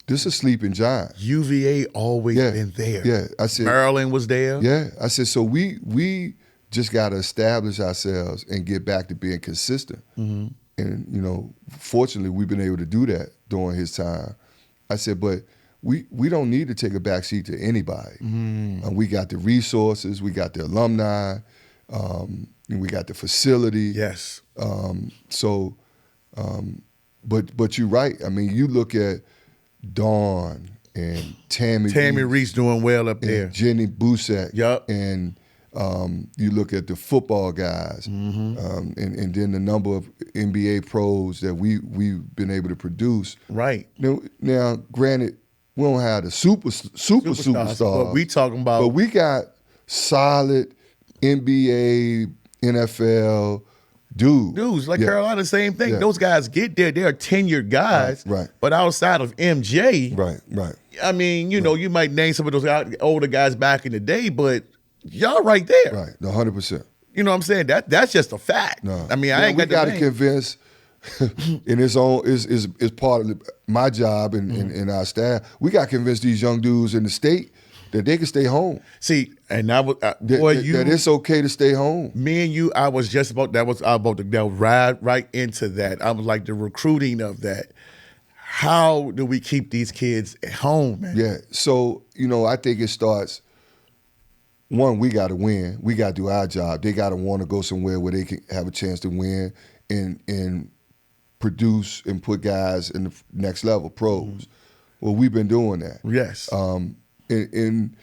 this is a sleeping giant. UVA always been there. Yeah. I said Maryland was there. Yeah. I said, so we just got to establish ourselves and get back to being consistent. And, fortunately, we've been able to do that during his time. I said, but we don't need to take a backseat to anybody. We got the resources, we got the alumni, and we got the facility. Yes. But you're right. I mean, you look at Dawn and Tammy Reese doing well up there. Jenny Busek. Yup. And you look at the football guys, and then the number of NBA pros that we've been able to produce. Right. Now, granted, we don't have the superstars. But we talking about. But we got solid NBA, NFL dudes. Like Carolina, same thing. Yeah. Those guys get there. They're tenured guys. Right. But outside of MJ, Right. I mean, you might name some of those older guys back in the day, but y'all right there. Right. 100%. You know what I'm saying? That's just a fact. No. I mean, I ain't got got to name. convince. In its own is part of my job and our staff. We got to convince these young dudes in the state that they can stay home. See, and I was that it's okay to stay home. Me and you, I was just about to ride right into that. I was like the recruiting of that. How do we keep these kids at home, man? Yeah. So I think it starts. One, we got to win. We got to do our job. They got to want to go somewhere where they can have a chance to win and produce and put guys in the next level, pros. Well, we've been doing that. Yes. And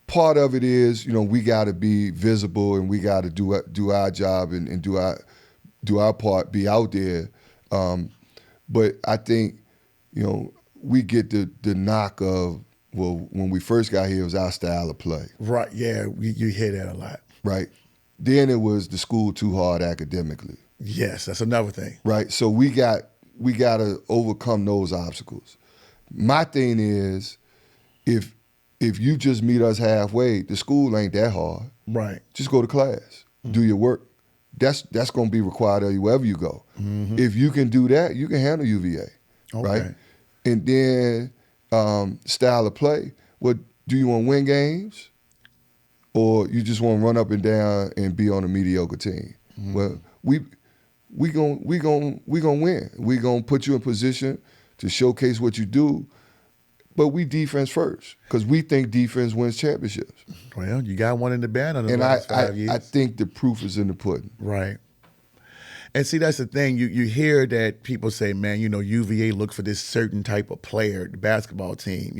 part of it is, we got to be visible and we got to do our job and do our part, be out there. But I think, we get the knock of, well, when we first got here, it was our style of play. Right. Yeah, you hear that a lot. Right. Then it was the school too hard academically. Yes, that's another thing. Right. So we got to overcome those obstacles. My thing is, if you just meet us halfway, the school ain't that hard. Right. Just go to class, do your work. That's going to be required of you wherever you go. If you can do that, you can handle UVA. Okay. Right. And then style of play. Well, do you want to win games, or you just want to run up and down and be on a mediocre team? Well, we gonna win. We gonna put you in position to showcase what you do, but we defense first because we think defense wins championships. Well, you got one in the band in the And last 5 years. I think the proof is in the pudding. Right. And see, that's the thing. You hear that people say, man, UVA look for this certain type of player, the basketball team,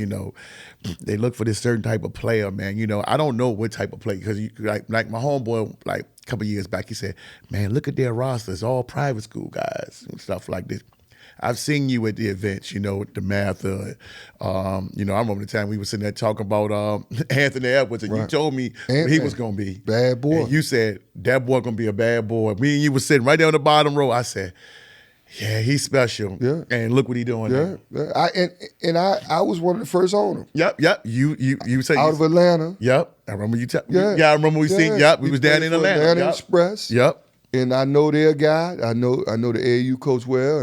they look for this certain type of player, man. I don't know what type of player, because like my homeboy, like a couple of years back, he said, man, look at their roster. It's all private school guys and stuff like this. I've seen you at the events, the math. I remember the time we were sitting there talking about Anthony Edwards, and you told me he was going to be. Bad boy. And you said, that boy going to be a bad boy. Me and you were sitting right there on the bottom row. I said, yeah, he's special. Yeah. And look what he's doing now. Yeah. I was one of the first owners. Yep. You said out of Atlanta. Yep. I remember you I remember we seen. Yep. We was down in Atlanta. Atlanta Express. Yep. And I know their guy. I know the AAU coach well,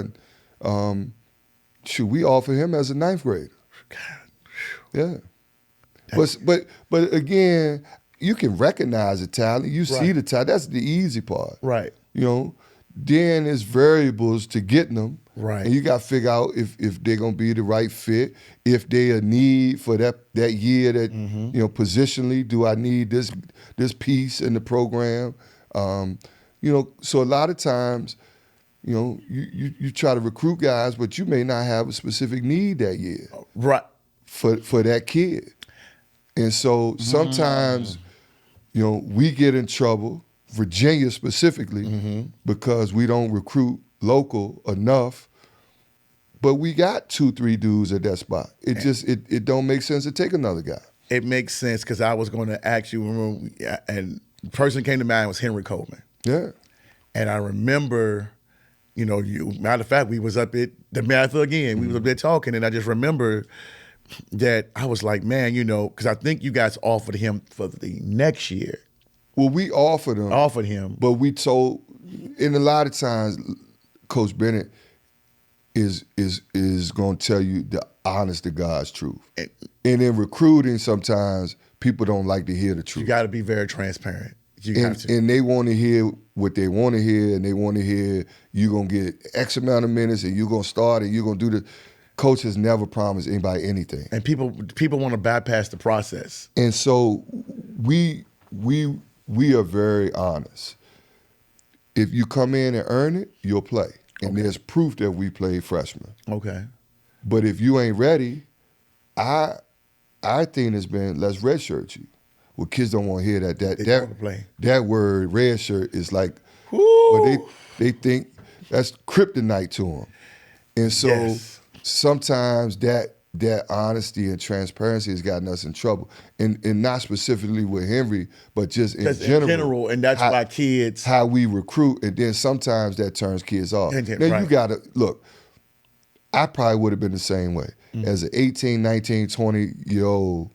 and should we offer him as a ninth grader? Yeah. But again, you can recognize the talent. You see the talent. That's the easy part. Right. Then there's variables to getting them. Right. And you got to figure out if they're going to be the right fit, if they a need for that year that, positionally, do I need this piece in the program? So a lot of times, you try to recruit guys, but you may not have a specific need that year. Right. For that kid. And so sometimes, we get in trouble, Virginia specifically, because we don't recruit local enough. But we got 2-3 dudes at that spot. It don't make sense to take another guy. It makes sense, because I was going to ask you, and the person that came to mind was Henry Coleman. Yeah. And I remember, matter of fact, we was up at the Mather again. We was up there talking, and I just remember that I was like, man, because I think you guys offered him for the next year. Well, we offered him, but we told, and a lot of times, Coach Bennett is going to tell you the honest to God's truth. And in recruiting, sometimes people don't like to hear the truth. You got to be very transparent. And they want to hear what they want to hear, and they want to hear you're going to get X amount of minutes, and you're going to start, and you're going to do the. Coach has never promised anybody anything. And people want to bypass the process. And so we are very honest. If you come in and earn it, you'll play. And there's proof that we played freshmen. Okay. But if you ain't ready, our thing has been, let's redshirt you. Well, kids don't want to hear that. That word redshirt is like, well, they think that's kryptonite to them. And so sometimes that honesty and transparency has gotten us in trouble. And not specifically with Henry, but just in general. And that's why kids. How we recruit, and then sometimes that turns kids off. Now, you got to, look, I probably would have been the same way. As an 18, 19, 20-year-old,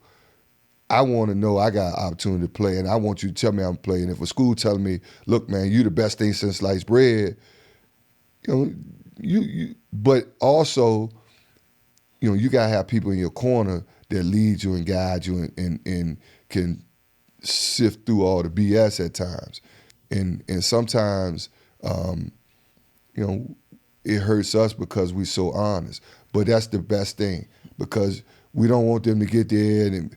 I want to know I got an opportunity to play, and I want you to tell me I'm playing. If a school telling me, look, man, you the best thing since sliced bread, but also, you got to have people in your corner that lead you and guide you and can sift through all the BS at times. And sometimes, it hurts us because we're so honest. But that's the best thing, because we don't want them to get there and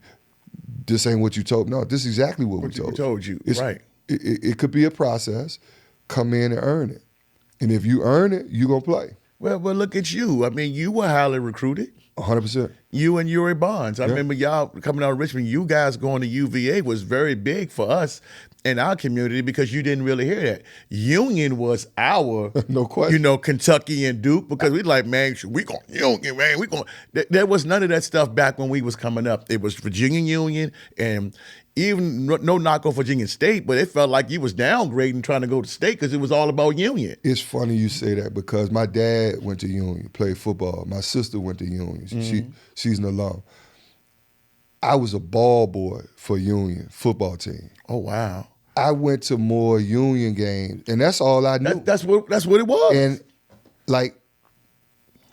this ain't what you told. No, this is exactly what we told you. Right. It could be a process. Come in and earn it. And if you earn it, you're going to play. Well, look at you. I mean, you were highly recruited. 100%. You and Yuri Bonds. I remember y'all coming out of Richmond. You guys going to UVA was very big for us in our community because you didn't really hear that. Union was our, no question. Kentucky and Duke, because we like, man, we going Union, man. We going. There was none of that stuff back when we was coming up. It was Virginia Union, and even no knock on Virginia State, but it felt like you was downgrading trying to go to state because it was all about Union. It's funny you say that because my dad went to Union, played football. My sister went to Union. She's an alum. I was a ball boy for Union football team. Oh, wow. I went to more Union games, and that's all I knew. That's what it was. And,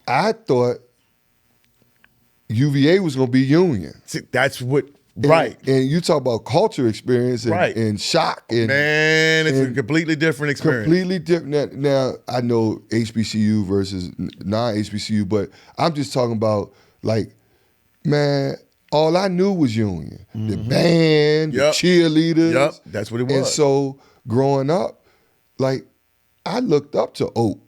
I thought UVA was going to be Union. See, that's what... Right. And you talk about culture experience and shock. Man, it's a completely different experience. Completely different. Now, I know HBCU versus non-HBCU, but I'm just talking about, man, all I knew was Union. The band, the cheerleaders. Yep, that's what it was. And so growing up, I looked up to Oak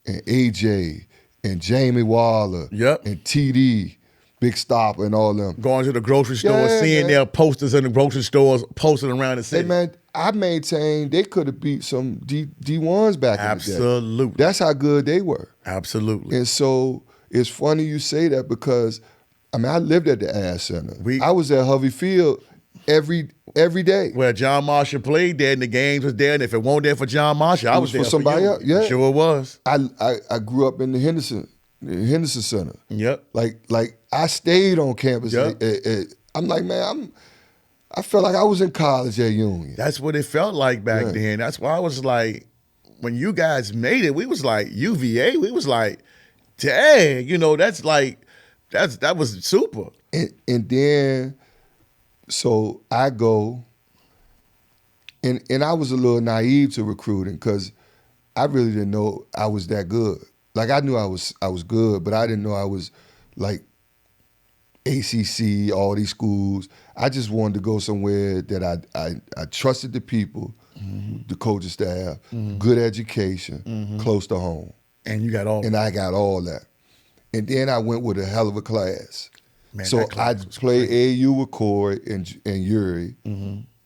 and AJ and Jamie Waller and TD. Big Stop and all them. Going to the grocery store, seeing their posters in the grocery stores posted around the city. Hey, man, I maintain they could have beat some D1s back in the day. Absolutely. That's how good they were. Absolutely. And so it's funny you say that because, I lived at the Ash Center. I was at Hovey Field every day. Well, John Marshall played there and the games was there, and if it weren't there for John Marshall, I was there for somebody else. Yeah. Sure it was. I grew up in the Henderson Center. Yep. Like I stayed on campus. Yep. I'm like, man, I felt like I was in college at Union. That's what it felt like back then. That's why I was like, when you guys made it, we was like UVA. We was like, dang, that was super. And then, so I go, and I was a little naive to recruiting because I really didn't know I was that good. I knew I was good, but I didn't know I was ACC, all these schools. I just wanted to go somewhere that I trusted the people, the coaching staff, good education, close to home. And you got all And I got all that. And then I went with a hell of a class. Man, so I played AAU with Corey and Yuri.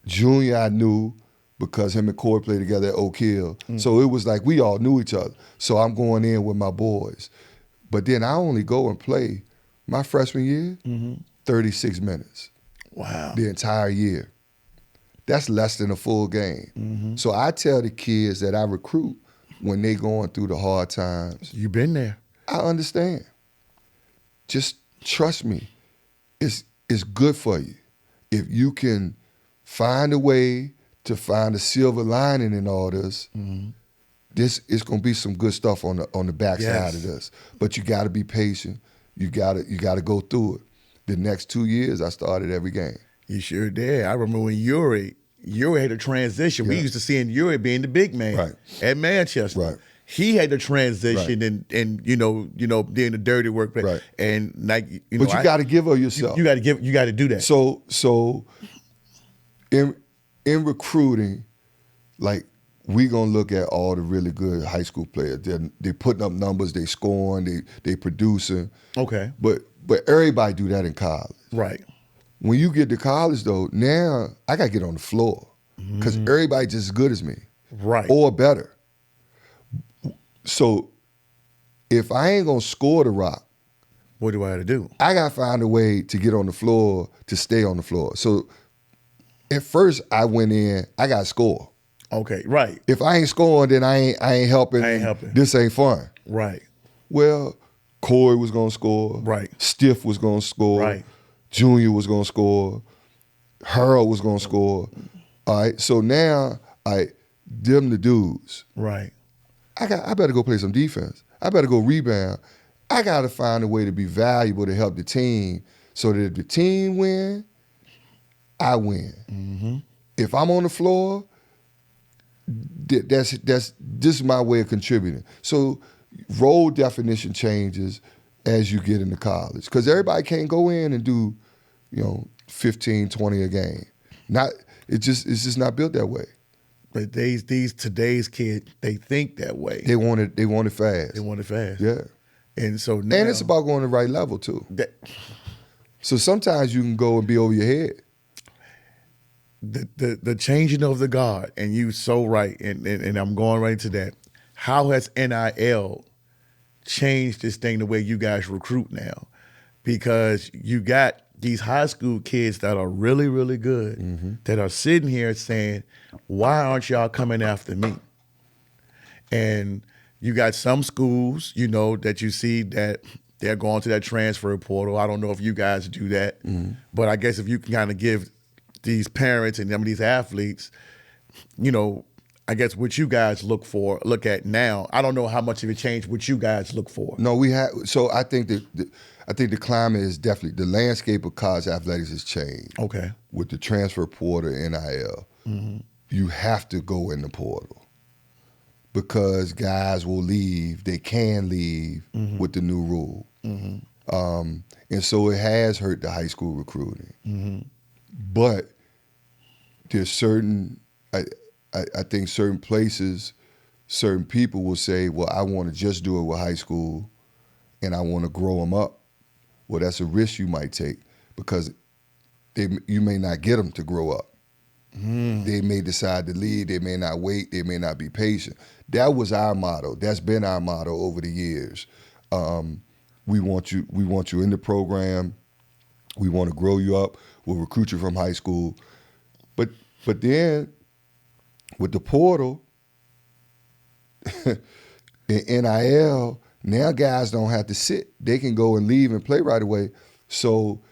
Junior I knew, because him and Corey played together at Oak Hill. So it was like we all knew each other. So I'm going in with my boys. But then I only go and play my freshman year, 36 minutes. Wow. The entire year. that's less than a full game. So I tell the kids that I recruit when they going through the hard times, You've been there. I understand. Just trust me. It's good for you. If you can find a way to find a silver lining in all this, this is gonna be some good stuff on the backside of this. But you gotta be patient. You gotta go through it. The next 2 years I started every game. You sure did. I remember when Uri had a transition. We used to see Uri being the big man at Manchester. Right. He had to transition and doing the dirty work. Right. And like But you got to give of yourself. You got to do that. So in recruiting, like we gonna look at all the really good high school players. They putting up numbers, they scoring, they producing. Okay. But everybody do that in college. Right. When you get to college though, now I gotta get on the floor because everybody just as good as me. Right. Or better. So if I ain't gonna score the rock, what do I have to do? I gotta find a way to get on the floor to stay on the floor. So at first I went in, I gotta score. Okay, right. If I ain't scoring, then I ain't helping. This ain't fun. Right. Well, Corey was gonna score. Right. Stiff was gonna score. Right. Junior was gonna score. Harold was gonna score. All right. So now them the dudes. Right. I better go play some defense. I better go rebound. I got to find a way to be valuable to help the team so that if the team win, I win. If I'm on the floor, this is my way of contributing. So role definition changes as you get into college because everybody can't go in and do 15, 20 a game. It's just not built that way. But today's kids, they think that way. They want it fast. They want it fast. Yeah. And so now, and it's about going the right level too. So sometimes you can go and be over your head. The changing of the guard, and you so right, and I'm going right into that. How has NIL changed this thing the way you guys recruit now? Because you got these high school kids that are really, really good that are sitting here saying, why aren't y'all coming after me? And you got some schools, that you see that they're going to that transfer portal. I don't know if you guys do that, but I guess if you can kind of give these parents and some of these athletes, I guess what you guys look at now. I don't know how much of it changed what you guys look for. No, we have. So I think the climate is definitely, the landscape of college athletics has changed. Okay. With the transfer portal, NIL, you have to go in the portal because guys will leave. They can leave with the new rule. And so it has hurt the high school recruiting. But there's certain, I think certain places, certain people will say, well, I want to just do it with high school and I want to grow them up. Well, that's a risk you might take because you may not get them to grow up. They may decide to leave. They may not wait. They may not be patient. That was our motto. That's been our motto over the years. We want you in the program. We want to grow you up. We'll recruit you from high school. But then with the portal, in NIL, now guys don't have to sit. They can go and leave and play right away. So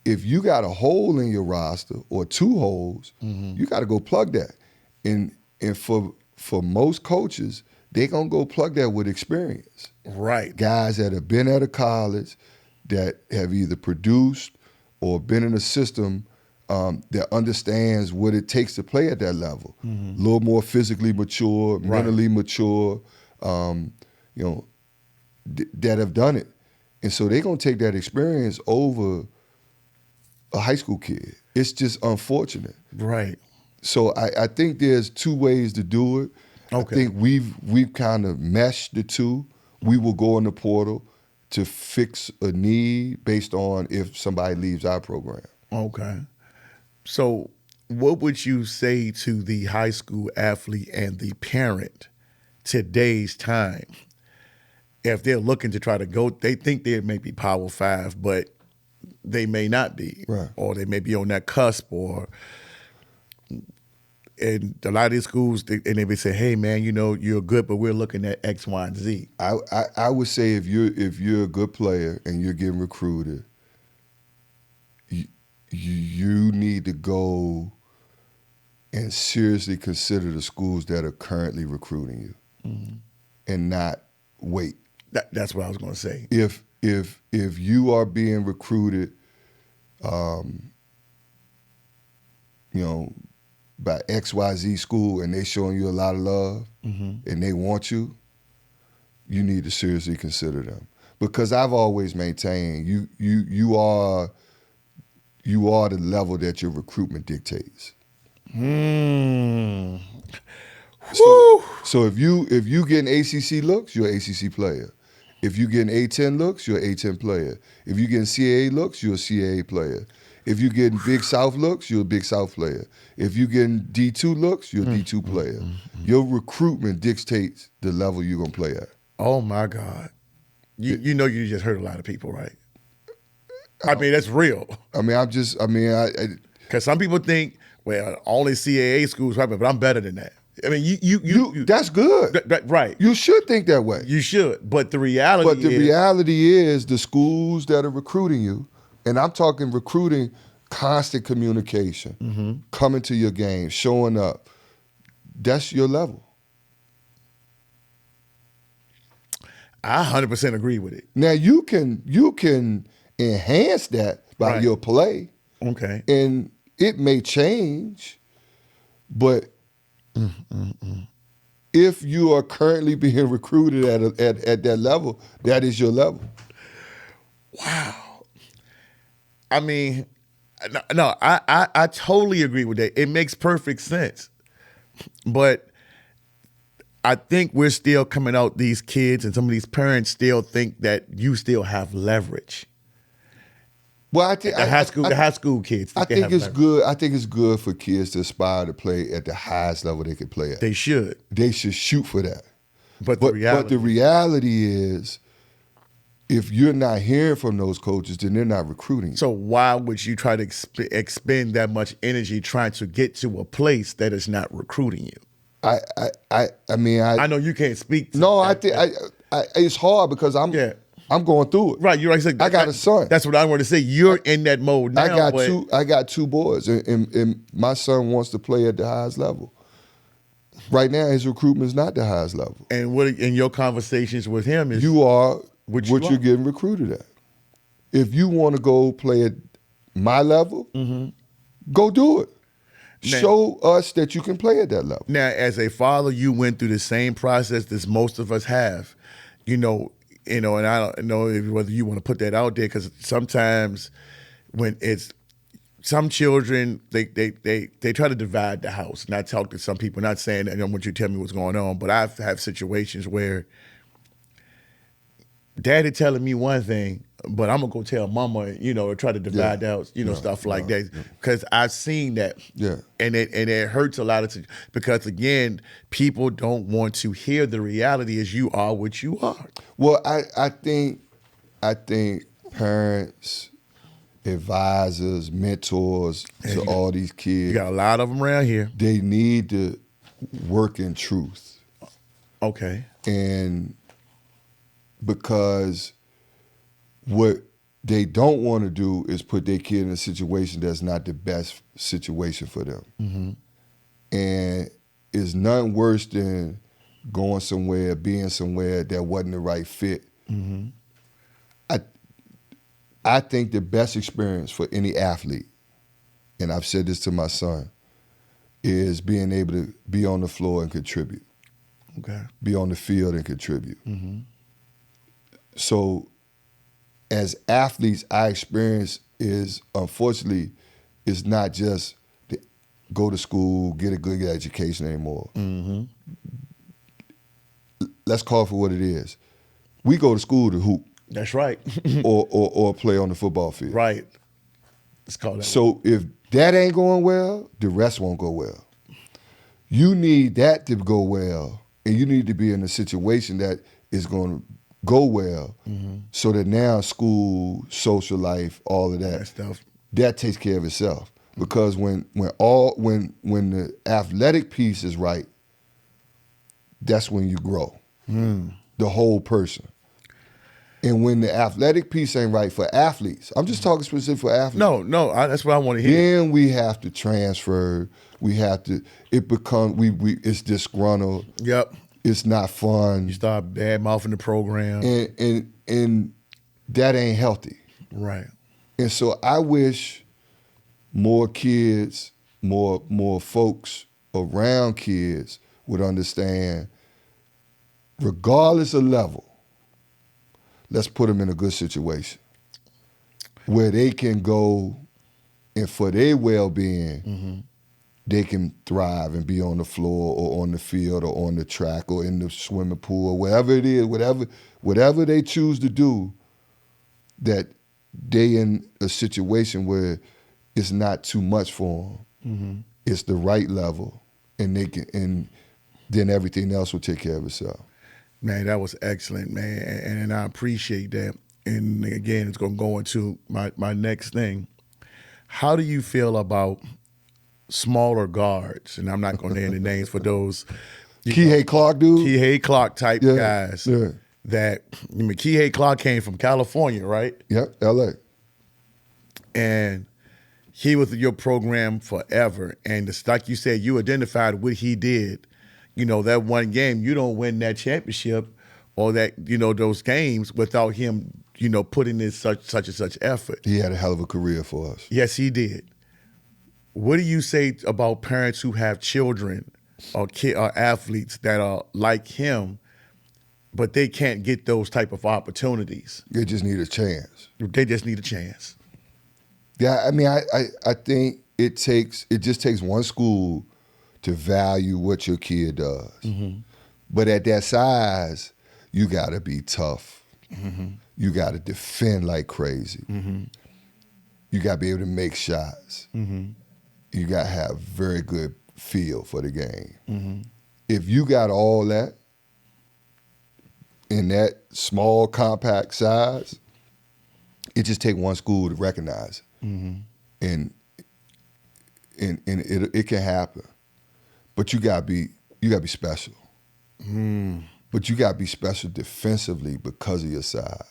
if you got a hole in your roster or two holes, you got to go plug that. And for most coaches, they gonna go plug that with experience. Right. Guys that have been at a college that have either produced or been in a system that understands what it takes to play at that level. A little more physically mature, mentally mature, that have done it. And so they're going to take that experience over a high school kid. It's just unfortunate. Right. So I think there's two ways to do it. Okay. I think we've kind of meshed the two. We will go in the portal to fix a need based on if somebody leaves our program. Okay. So what would you say to the high school athlete and the parent today's time if they're looking to try to go, they think they may be Power 5, but they may not be, right, or they may be on that cusp, or and a lot of these schools, and they would say, "Hey, man, you're good, but we're looking at X, Y, and Z." I would say if you're a good player and you're getting recruited, you need to go and seriously consider the schools that are currently recruiting you, and not wait. That's what I was going to say. If you are being recruited, by XYZ school and they showing you a lot of love and they want you, you need to seriously consider them. Because I've always maintained you are the level that your recruitment dictates. So if you getting ACC looks, you're an ACC player. If you getting A10 looks, you're an A10 player. If you getting CAA looks, you're a CAA player. If you getting Big South looks, you're a Big South player. If you getting D2 looks, you're a D2 player. Your recruitment dictates the level you're gonna play at. Oh my God, you just hurt a lot of people, right? I mean, that's real. Because some people think, well, only CAA schools, right? But I'm better than that. I mean, you that's good. Right. You should think that way. You should. But the reality is the schools that are recruiting you, and I'm talking recruiting, constant communication, coming to your game, showing up, that's your level. I 100% agree with it. Now you can enhance that by your play. Okay. And it may change, but if you are currently being recruited at that level, that is your level. Wow. I mean, no, I totally agree with that. It makes perfect sense. But I think we're still coming out, these kids and some of these parents still think that you still have leverage. Well, I think the high school kids. I think it's good. I think it's good for kids to aspire to play at the highest level they can play at. They should. They should shoot for that. But the reality is, if you're not hearing from those coaches, then they're not recruiting. So why would you try to expend that much energy trying to get to a place that is not recruiting you? I know you can't speak to no, that. I think it's hard because I'm going through it. Right, you're right. I got a son. That's what I want to say. You're in that mode now. I got two boys, and my son wants to play at the highest level. Right now, his recruitment is not the highest level. And what in your conversations with him is you are what you're getting recruited at. If you want to go play at my level, go do it. Now, show us that you can play at that level. Now, as a father, you went through the same process that most of us have. And I don't know whether you want to put that out there, because sometimes when it's some children, they try to divide the house. And I talk to some people, not saying that I don't want you to tell me what's going on, but I've had situations where daddy telling me one thing, but I'm gonna go tell mama, try to divide the house, stuff like that. Because I've seen that. Yeah. And it hurts a lot because again, people don't want to hear the reality as you are what you are. Well, I think parents, advisors, mentors to all these kids. You got a lot of them around here. They need to work in truth. Okay. And because what they don't want to do is put their kid in a situation that's not the best situation for them. And it's nothing worse than going somewhere, being somewhere that wasn't the right fit. I think the best experience for any athlete, and I've said this to my son, is being able to be on the floor and contribute. Okay. Be on the field and contribute. So as athletes, our experience is, unfortunately, it's not just to go to school, get a good education anymore. Let's call it for what it is. We go to school to hoop. That's right. or play on the football field. Right. Let's call that. So if that ain't going well, the rest won't go well. You need that to go well, and you need to be in a situation that is going to go well, so that now school, social life, all of that stuff, that takes care of itself. Because when the athletic piece is right, that's when you grow. The whole person. And when the athletic piece ain't right for athletes, I'm just talking specific for athletes. No, that's what I want to hear. Then we have to transfer. We have to. It becomes it's disgruntled. Yep. It's not fun. You start bad mouthing the program. And that ain't healthy. Right. And so I wish more kids, more folks around kids would understand, regardless of level, let's put them in a good situation where they can go, and for their well-being, they can thrive and be on the floor or on the field or on the track or in the swimming pool or wherever it is, whatever they choose to do, that they in a situation where it's not too much for them. It's the right level, and then everything else will take care of itself. Man, that was excellent, man, and I appreciate that. And again, it's going to go into my next thing. How do you feel about smaller guards? And I'm not going to name the names for those. Kihei Clark, dude? Kihei Clark type guys. Yeah. That, Kihei Clark came from California, right? Yep, L.A. And he was in your program forever. And like you said, you identified what he did. That one game, you don't win that championship or that, those games without him, putting in such and such effort. He had a hell of a career for us. Yes, he did. What do you say about parents who have children or athletes that are like him, but they can't get those type of opportunities? They just need a chance. They just need a chance. Yeah, I mean, I think it just takes one school to value what your kid does. But at that size, you got to be tough. You got to defend like crazy. You got to be able to make shots. You got to have very good feel for the game. If you got all that in that small, compact size, it just take one school to recognize it. And it can happen. But you gotta be special. But you gotta be special defensively because of your size.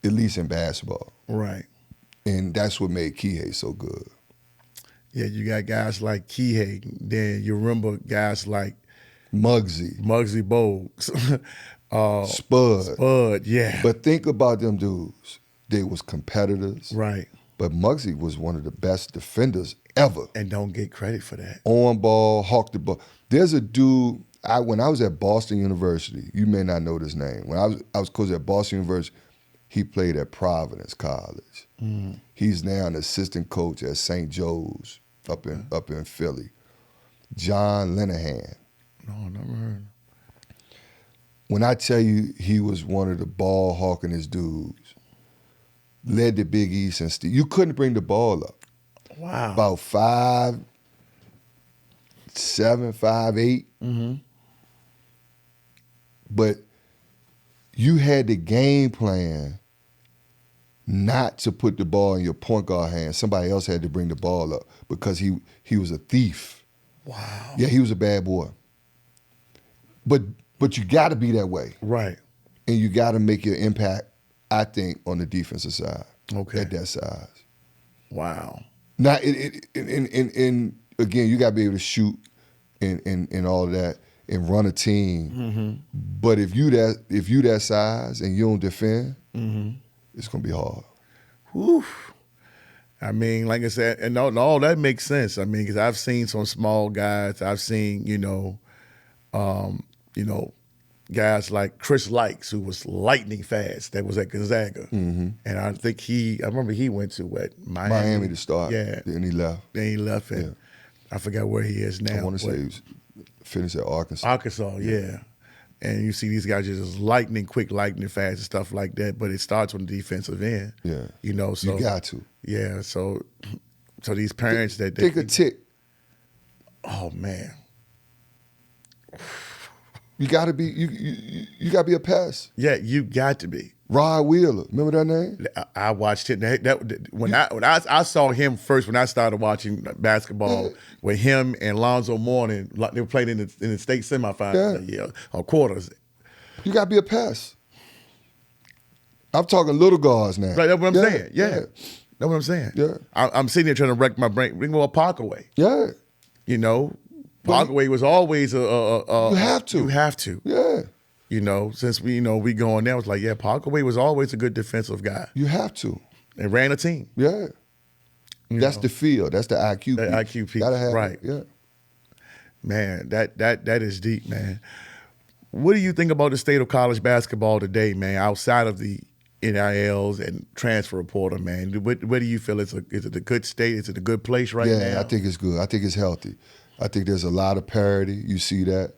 At least in basketball. Right. And that's what made Kihei so good. Yeah, you got guys like Kihei. Then you remember guys like Muggsy Bogues. Spud. Yeah. But think about them dudes. They was competitors. Right. But Muggsy was one of the best defenders ever. And don't get credit for that. On ball, hawk the ball. There's a dude, when I was at Boston University, you may not know this name. When I was coach at Boston University, he played at Providence College. He's now an assistant coach at St. Joe's up in Philly. John Linehan. No, never heard. When I tell you he was one of the ball hawkingest dudes, led the Big East and you couldn't bring the ball up. Wow. About 5'7", 5'8". But you had the game plan not to put the ball in your point guard hand. Somebody else had to bring the ball up because he was a thief. Wow. Yeah, he was a bad boy. But you got to be that way. Right. And you got to make your impact, I think, on the defensive side. Okay. At that size. Wow. Now, and again, you got to be able to shoot and all of that and run a team. But if you that size and you don't defend, it's gonna be hard. Whew. I mean, like I said, and all that makes sense. I mean, because I've seen some small guys. I've seen, guys like Chris Likes, who was lightning fast, that was at Gonzaga. And I remember he went to Miami to start. Yeah. Then he left. And I forgot where he is now. I want to say he was finished at Arkansas. Arkansas, yeah. And you see these guys just lightning quick, lightning fast and stuff like that, but it starts on the defensive end. Yeah. So you got to. Yeah, so these parents take a tick. Oh man. You gotta be you gotta be a pest. Yeah, you got to be. Rod Wheeler, remember that name? I watched it. When I saw him first, when I started watching basketball, with him and Lonzo Mourning, they were playing in the state semifinals that year, or quarters. You got to be a pest. I'm talking little guards now. Right, that's what I'm saying. Yeah. That's what I'm saying. Yeah. I'm sitting there trying to wreck my brain. Bring more Parkaway. Yeah. You know, Parkaway was always a you have to. You have to. Yeah. You know, since we going there, it's like, yeah, Parkaway was always a good defensive guy. You have to. And ran a team. Yeah. That's the field. That's the IQ The piece. IQ piece. Gotta have right. it. Yeah. Man, that is deep, man. What do you think about the state of college basketball today, man, outside of the NILs and transfer portal, man? What do you feel? Is it a good state? Is it a good place now? Yeah, I think it's good. I think it's healthy. I think there's a lot of parity. You see that.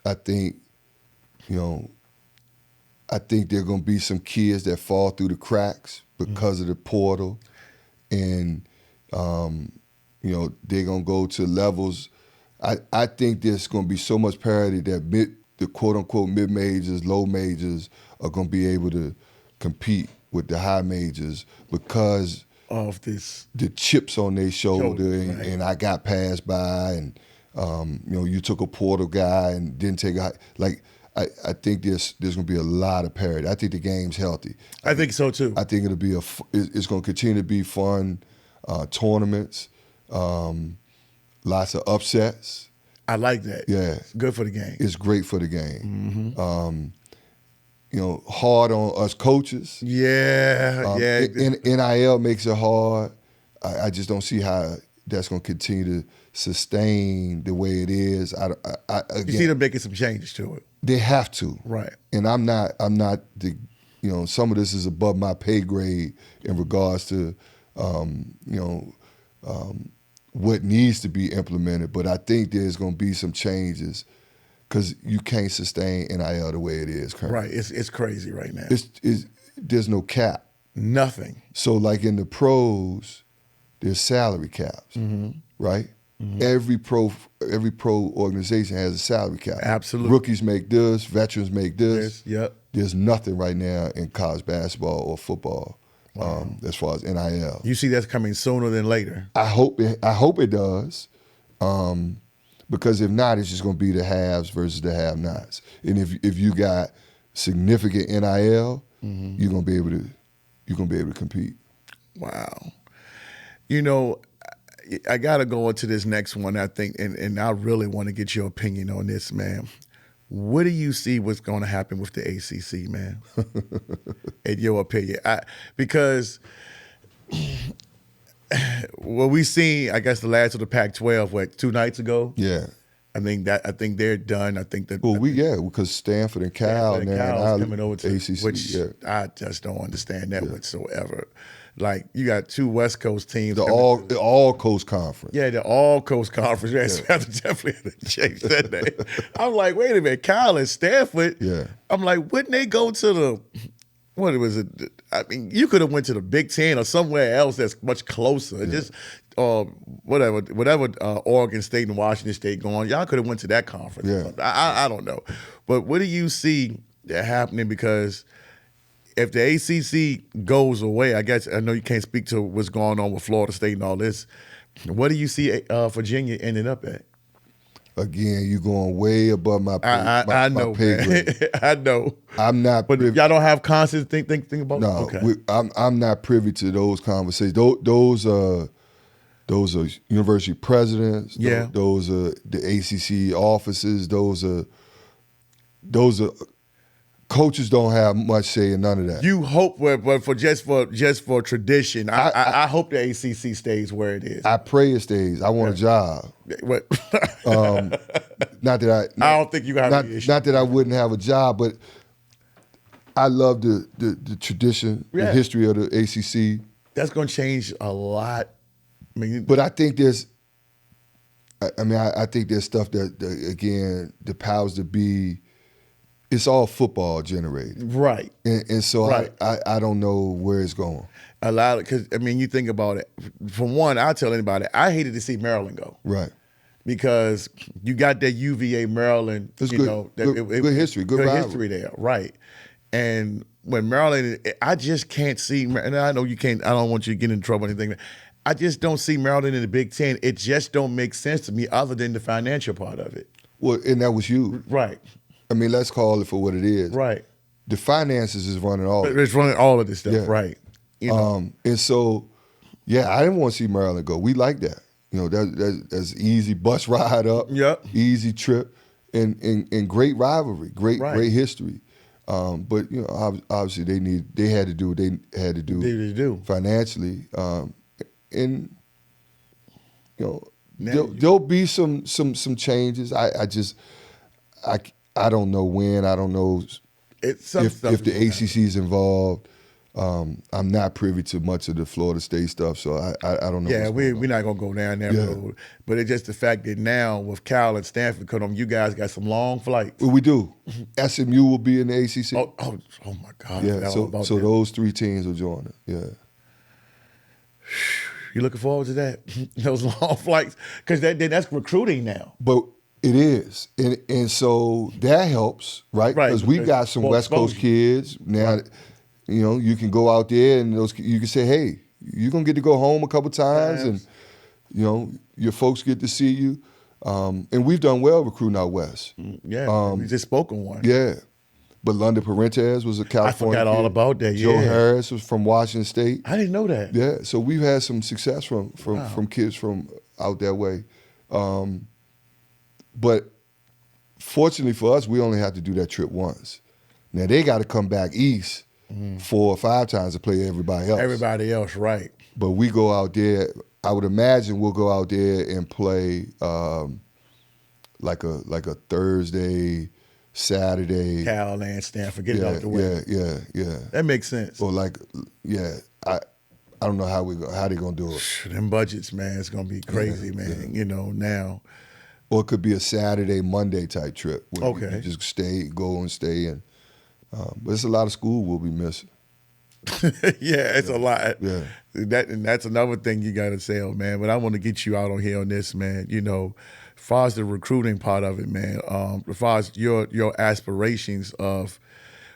I think, I think there are going to be some kids that fall through the cracks because of the portal. And, they're going to go to levels. I think there's going to be so much parity that the quote-unquote mid-majors, low majors are going to be able to compete with the high majors because of this, the chips on their shoulder right. and I got passed by and, you took a portal guy and didn't take a I think there's going to be a lot of parity. I think the game's healthy. I think so too. I think it'll be it's going to continue to be fun tournaments, lots of upsets. I like that. Yeah, it's good for the game. It's great for the game. Hard on us coaches. Yeah. NIL makes it hard. I just don't see how that's going to continue to sustain the way it is. Again, you see them making some changes to it. They have to. Right. And I'm not the, some of this is above my pay grade in regards to, what needs to be implemented. But I think there's going to be some changes because you can't sustain NIL the way it is currently. Right. It's crazy right now. There's no cap. Nothing. So like in the pros, there's salary caps, right? Every pro organization has a salary cap. Absolutely. Rookies make this, veterans make this. Yep. There's nothing right now in college basketball or football as far as NIL. You see that's coming sooner than later. I hope it does, because if not, it's just going to be the haves versus the have-nots. And if you got significant NIL, you're going to be able to compete. Wow. I got to go into this next one, I think, and I really want to get your opinion on this, man. What do you see what's going to happen with the ACC, man? In your opinion? Because we seen, I guess, the last of the Pac-12, 2 nights ago? Yeah. I think they're done. I think that. Well, because Stanford and Cal now coming over to ACC, which I just don't understand that whatsoever. Like, you got 2 West Coast teams. The all Coast Conference. Yeah, the all Coast Conference. Yes, I definitely have to change that name. I'm like, wait a minute, Cal and Stanford. Yeah. I'm like, wouldn't they go to the? What was it? I mean, you could have went to the Big Ten or somewhere else that's much closer. Yeah. Just whatever Oregon State and Washington State going, y'all could have went to that conference. Yeah. I don't know. But what do you see that happening? Because if the ACC goes away, I know you can't speak to what's going on with Florida State and all this. What do you see Virginia ending up at? Again, you're going way above my pay, I know, my pay grade. I know. I'm not. But y'all don't have constant think about. No, okay. I'm not privy to those conversations. Those are university presidents. Yeah. Those are the ACC offices. Those are coaches don't have much say in none of that. You hope, but for tradition, I hope the ACC stays where it is. I pray it stays. I want a job. What? Not that I don't think you have any issue. Not that I wouldn't have a job, but I love the tradition, the history of the ACC. That's going to change a lot. I mean, but I think there's. I think there's stuff that again, the powers that be. It's all football generated, right? And so right. I don't know where it's going. A lot, because you think about it. For one, I'll tell anybody, I hated to see Maryland go, right? Because you got that UVA Maryland, good history, good history there, right? And when Maryland, I just can't see, and I know you can't, I don't want you to get in trouble or anything. I just don't see Maryland in the Big Ten. It just don't make sense to me other than the financial part of it. Well, and that was you. Right. I mean, let's call it for what it is. Right. The finances is running all of it. It's running all of this stuff, Yeah. right. You know. And so, yeah, I didn't want to see Maryland go. We like that. You know, that's easy bus ride up, Yep. easy trip, and great rivalry, great history. But you know, obviously they had to do what they had to do financially, and you know, there'll be some changes. I don't know when. I don't know if the ACC is involved. I'm not privy to much of the Florida State stuff, so I don't know. Yeah, we're not gonna go down that road. But it's just the fact that now with Cal and Stanford coming on, you guys got some long flights. Well, we do. SMU will be in the ACC. Oh my God! Yeah, so those 3 teams will join it. Yeah. You looking forward to that? Those long flights, because that's recruiting now. But it is, and so that helps, right? Because we've got some West Coast kids now. Right. You know, you can go out there and you can say, hey, you're going to get to go home a couple times and, you know, your folks get to see you. And we've done well recruiting out West. Yeah, we just spoke on one. Yeah. But London Parentes was a California I forgot all about that, Joe Harris was from Washington State. I didn't know that. Yeah, so we've had some success from kids from out that way. But fortunately for us, we only have to do that trip once. Now, they got to come back east 4 or 5 times to play everybody else. Everybody else, right. But we go out there, I would imagine we'll go out there and play like a Thursday, Saturday. Cal and Stanford, get it out the way. Yeah. That makes sense. Or I don't know how they're going to do it. Them budgets, man, it's going to be crazy, man, you know, now. Or it could be a Saturday, Monday type trip. Where you just go and stay. And but it's a lot of school we'll be missing. Yeah, it's a lot. Yeah. That's another thing you got to say, man. But I want to get you out on here on this, man. You know, as far as the recruiting part of it, man, as far as your aspirations of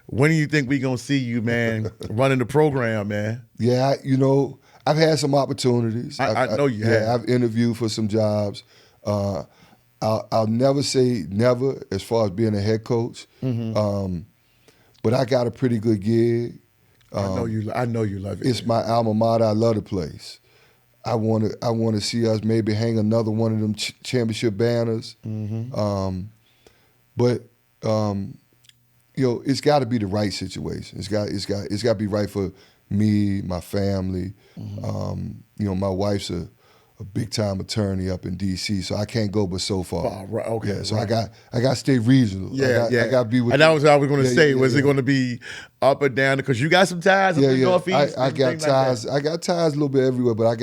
when do you think we going to see you, man, running the program, man? Yeah, you know, I've had some opportunities. I know you have. Yeah, I've interviewed for some jobs. I'll never say never as far as being a head coach. But I got a pretty good gig. I know you love it. It's my alma mater. I love the place. I want to see us maybe hang another one of them championship banners. But you know, it's got to be the right situation. It's got to be right for me, my family. You know, my wife's a big time attorney up in D.C., so I can't go but so far. Right, okay. Yeah, so I got to stay regional. Yeah, I got to be with. And that was what I was going to say. Was it going to be up or down? Because you got some ties up in the Northeast. I got ties. I got ties a little bit everywhere, but I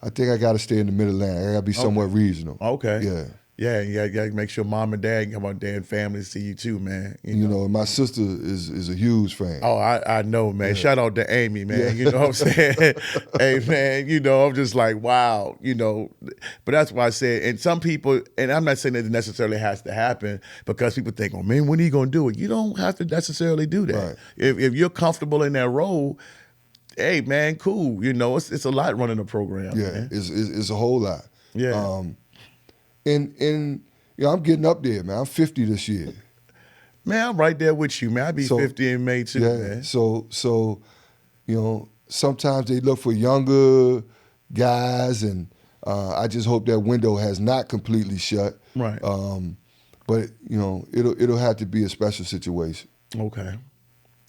think I got to stay in the Mid-Atlantic. I got to be somewhat regional. Okay. Yeah. Yeah, you got to make sure mom and dad can come out there and family see you too, man. You know, and my sister is a huge fan. Oh, I know, man. Yeah. Shout out to Amy, man. Yeah. You know what I'm saying? Hey, man, you know, I'm just like, wow, you know. But that's why I said, and some people, and I'm not saying that it necessarily has to happen because people think, oh, man, when are you going to do it? You don't have to necessarily do that. Right. If you're comfortable in that role, hey, man, cool. You know, it's a lot running a program. Yeah, man. It's a whole lot. Yeah. And you know, I'm getting up there, man. I'm 50 this year. Man, I'm right there with you, man. I'll be 50 in May too, man. So you know, sometimes they look for younger guys, and I just hope that window has not completely shut. Right. But you know, it'll have to be a special situation. Okay.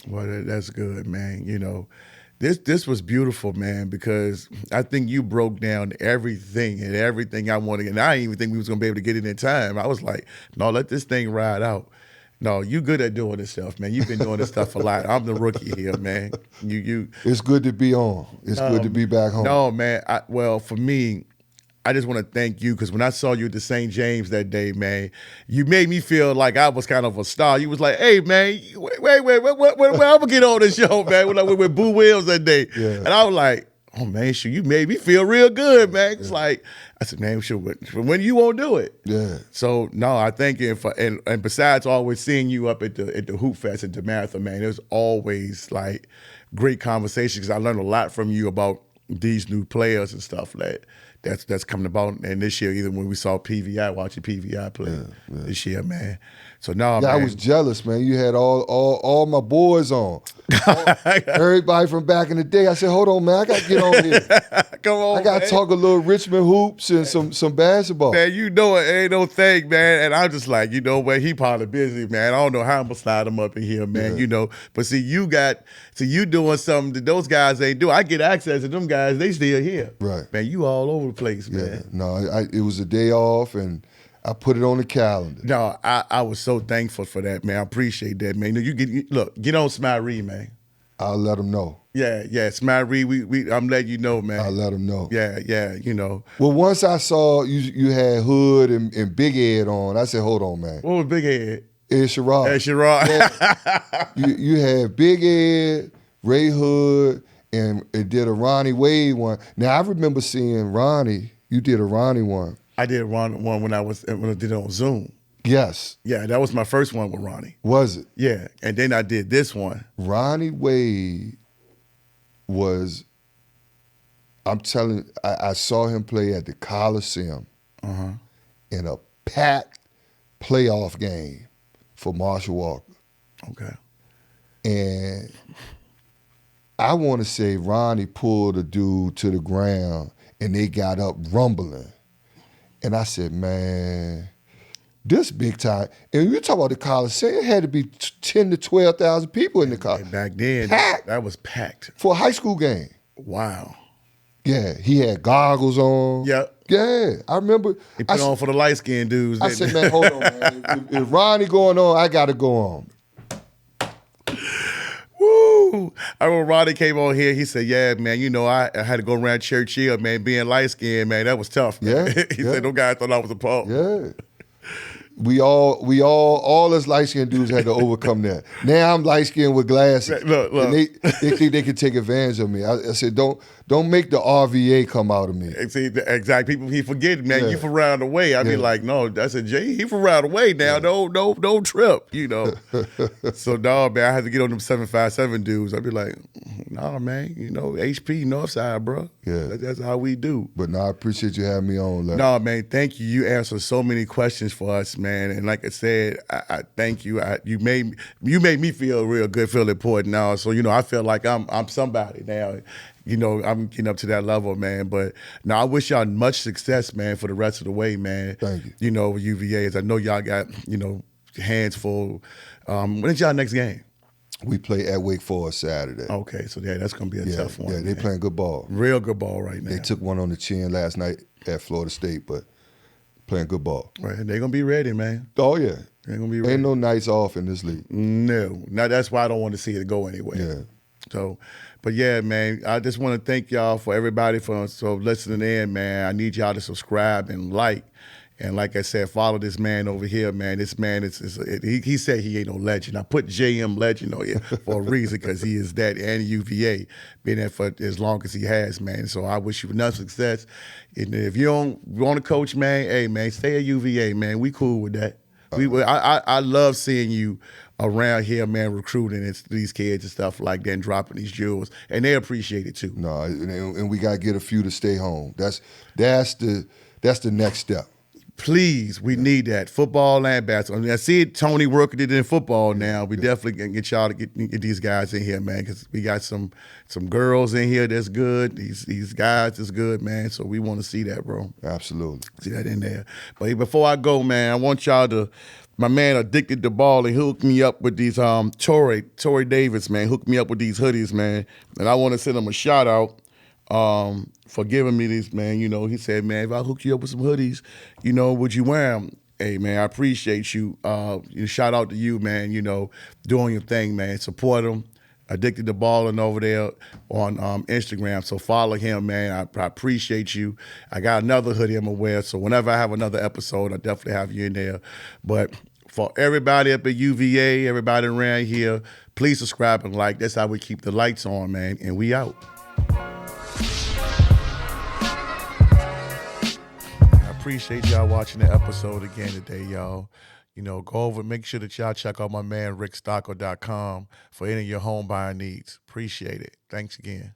Well, that's good, man. You know, this was beautiful, man, because I think you broke down everything I wanted. And I didn't even think we was going to be able to get it in time. I was like, no, let this thing ride out. No, you good at doing this stuff, man. You've been doing this stuff a lot. I'm the rookie here, man. You. It's good to be on. It's good to be back home. No, man. Well, for me, I just want to thank you because when I saw you at the St. James that day, man, you made me feel like I was kind of a star. You was like, hey, man, wait, where I'm going to get on this show, man, with Boo Wills that day. Yeah. And I was like, oh man, shoot, you made me feel real good, man. It's like, I said, man, sure, but when you won't do it. Yeah. So no, I thank you for, and besides always seeing you up at the Hoop Fest at the marathon, man, it was always like great conversations because I learned a lot from you about these new players and stuff that's coming about. And this year, either when we saw PVI, watching PVI play this year, man. So no, man. I was jealous, man. You had all my boys on. Everybody from back in the day. I said, hold on, man. I got to get on here. Come on, I got to talk a little Richmond hoops and some basketball. Man, you know it ain't no thing, man. And I'm just like, you know what? He probably busy, man. I don't know how I'm going to slide him up in here, man, you know. But see, you doing something that those guys ain't do. I get access to them guys. They still here. Right. Man, you all over the place, man. Yeah. No, it was a day off, and I put it on the calendar. No, I was so thankful for that, man. I appreciate that, man. Get on Smile Reed, man. I'll let them know. Yeah, Smile Reed, I'm letting you know, man. I'll let them know. Yeah, you know. Well, once I saw you had Hood and Big Ed on, I said, hold on, man. What was Big Ed? Ed Sherrod. Ed Sherrod. Yeah. you had Big Ed, Ray Hood, and it did a Ronnie Wade one. Now, I remember seeing Ronnie. You did a Ronnie one. I did one when I did it on Zoom. Yes. Yeah, that was my first one with Ronnie. Was it? Yeah, and then I did this one. Ronnie Wade was, I'm telling you, I saw him play at the Coliseum in a packed playoff game for Marshall Walker. Okay. And I want to say Ronnie pulled a dude to the ground and they got up rumbling. And I said, man, this big time. And you talk about the Coliseum, it had to be 10 to 12,000 people in the Coliseum. Back then, packed that was packed. For a high school game. Wow. Yeah, he had goggles on. Yep. Yeah, I remember. He put on for the light-skinned dudes. I said, man, hold on, man. If Ronnie going on, I got to go on. Woo! I remember Ronnie came on here. He said, yeah, man, you know, I had to go around Church Hill, man, being light-skinned, man. That was tough, man. Yeah, He said, those guys thought I was a punk. Yeah. We all us light-skinned dudes had to overcome that. Now I'm light-skinned with glasses. Look. And they think they can take advantage of me. I said, don't make the RVA come out of me. See, exactly. People, he forget, man, Yeah. you from around the way. I'd be like, no, that's a J. He from around the way now. Yeah. Don't trip, you know. So, dog, man, I had to get on them 757 dudes. I'd be like, nah, man, you know, HP, Northside, bro. Yeah. That's how we do. But no, I appreciate you having me on, Larry. No, man, thank you. You answered so many questions for us, man. And like I said, I thank you. You made me feel real good, feel important now. So, you know, I feel like I'm somebody now. You know, I'm getting up to that level, man. But no, I wish y'all much success, man, for the rest of the way, man. Thank you. You know, UVAs. I know y'all got, you know, hands full. When's y'all next game? We play at Wake Forest Saturday. Okay, so yeah, that's gonna be a tough one. Yeah, they playing good ball. Real good ball right now. They took one on the chin last night at Florida State, but playing good ball. Right, they're gonna be ready, man. Oh yeah, They're gonna be ready. Ain't no nights off in this league. No, that's why I don't want to see it go anywhere. Yeah. So, but yeah, man, I just want to thank y'all for everybody for listening in, man. I need y'all to subscribe and like. And like I said, follow this man over here, man. This man he said he ain't no legend. I put JM Legend on here for a reason because he is that, and UVA, been there for as long as he has, man. So I wish you enough success. And if you don't want to coach, man, hey, man, stay at UVA, man. We cool with that. I love seeing you around here, man, recruiting these kids and stuff like that and dropping these jewels. And they appreciate it, too. No, and we got to get a few to stay home. That's the next step. Please, we need that. Football and basketball. I mean, I see Tony working it in football now. We definitely can get y'all to get these guys in here, man, because we got some girls in here that's good. These guys that's good, man. So we want to see that, bro. Absolutely. See that in there. But before I go, man, I want y'all to, my man Addicted to Ball, and hooked me up with these, Tory Davis, man, hooked me up with these hoodies, man. And I want to send him a shout out. For giving me these, man. You know, he said, man, if I hook you up with some hoodies, you know, would you wear them? Hey, man, I appreciate you. Shout out to you, man, you know, doing your thing, man. Support him. Addicted to Balling over there on Instagram. So follow him, man. I appreciate you. I got another hoodie I'm going to wear. So whenever I have another episode, I definitely have you in there. But for everybody up at UVA, everybody around here, please subscribe and like. That's how we keep the lights on, man. And we out. appreciate y'all watching the episode again today, y'all. Go over, make sure that y'all check out my man, rickstockel.com for any of your home buying needs. Appreciate it. Thanks again.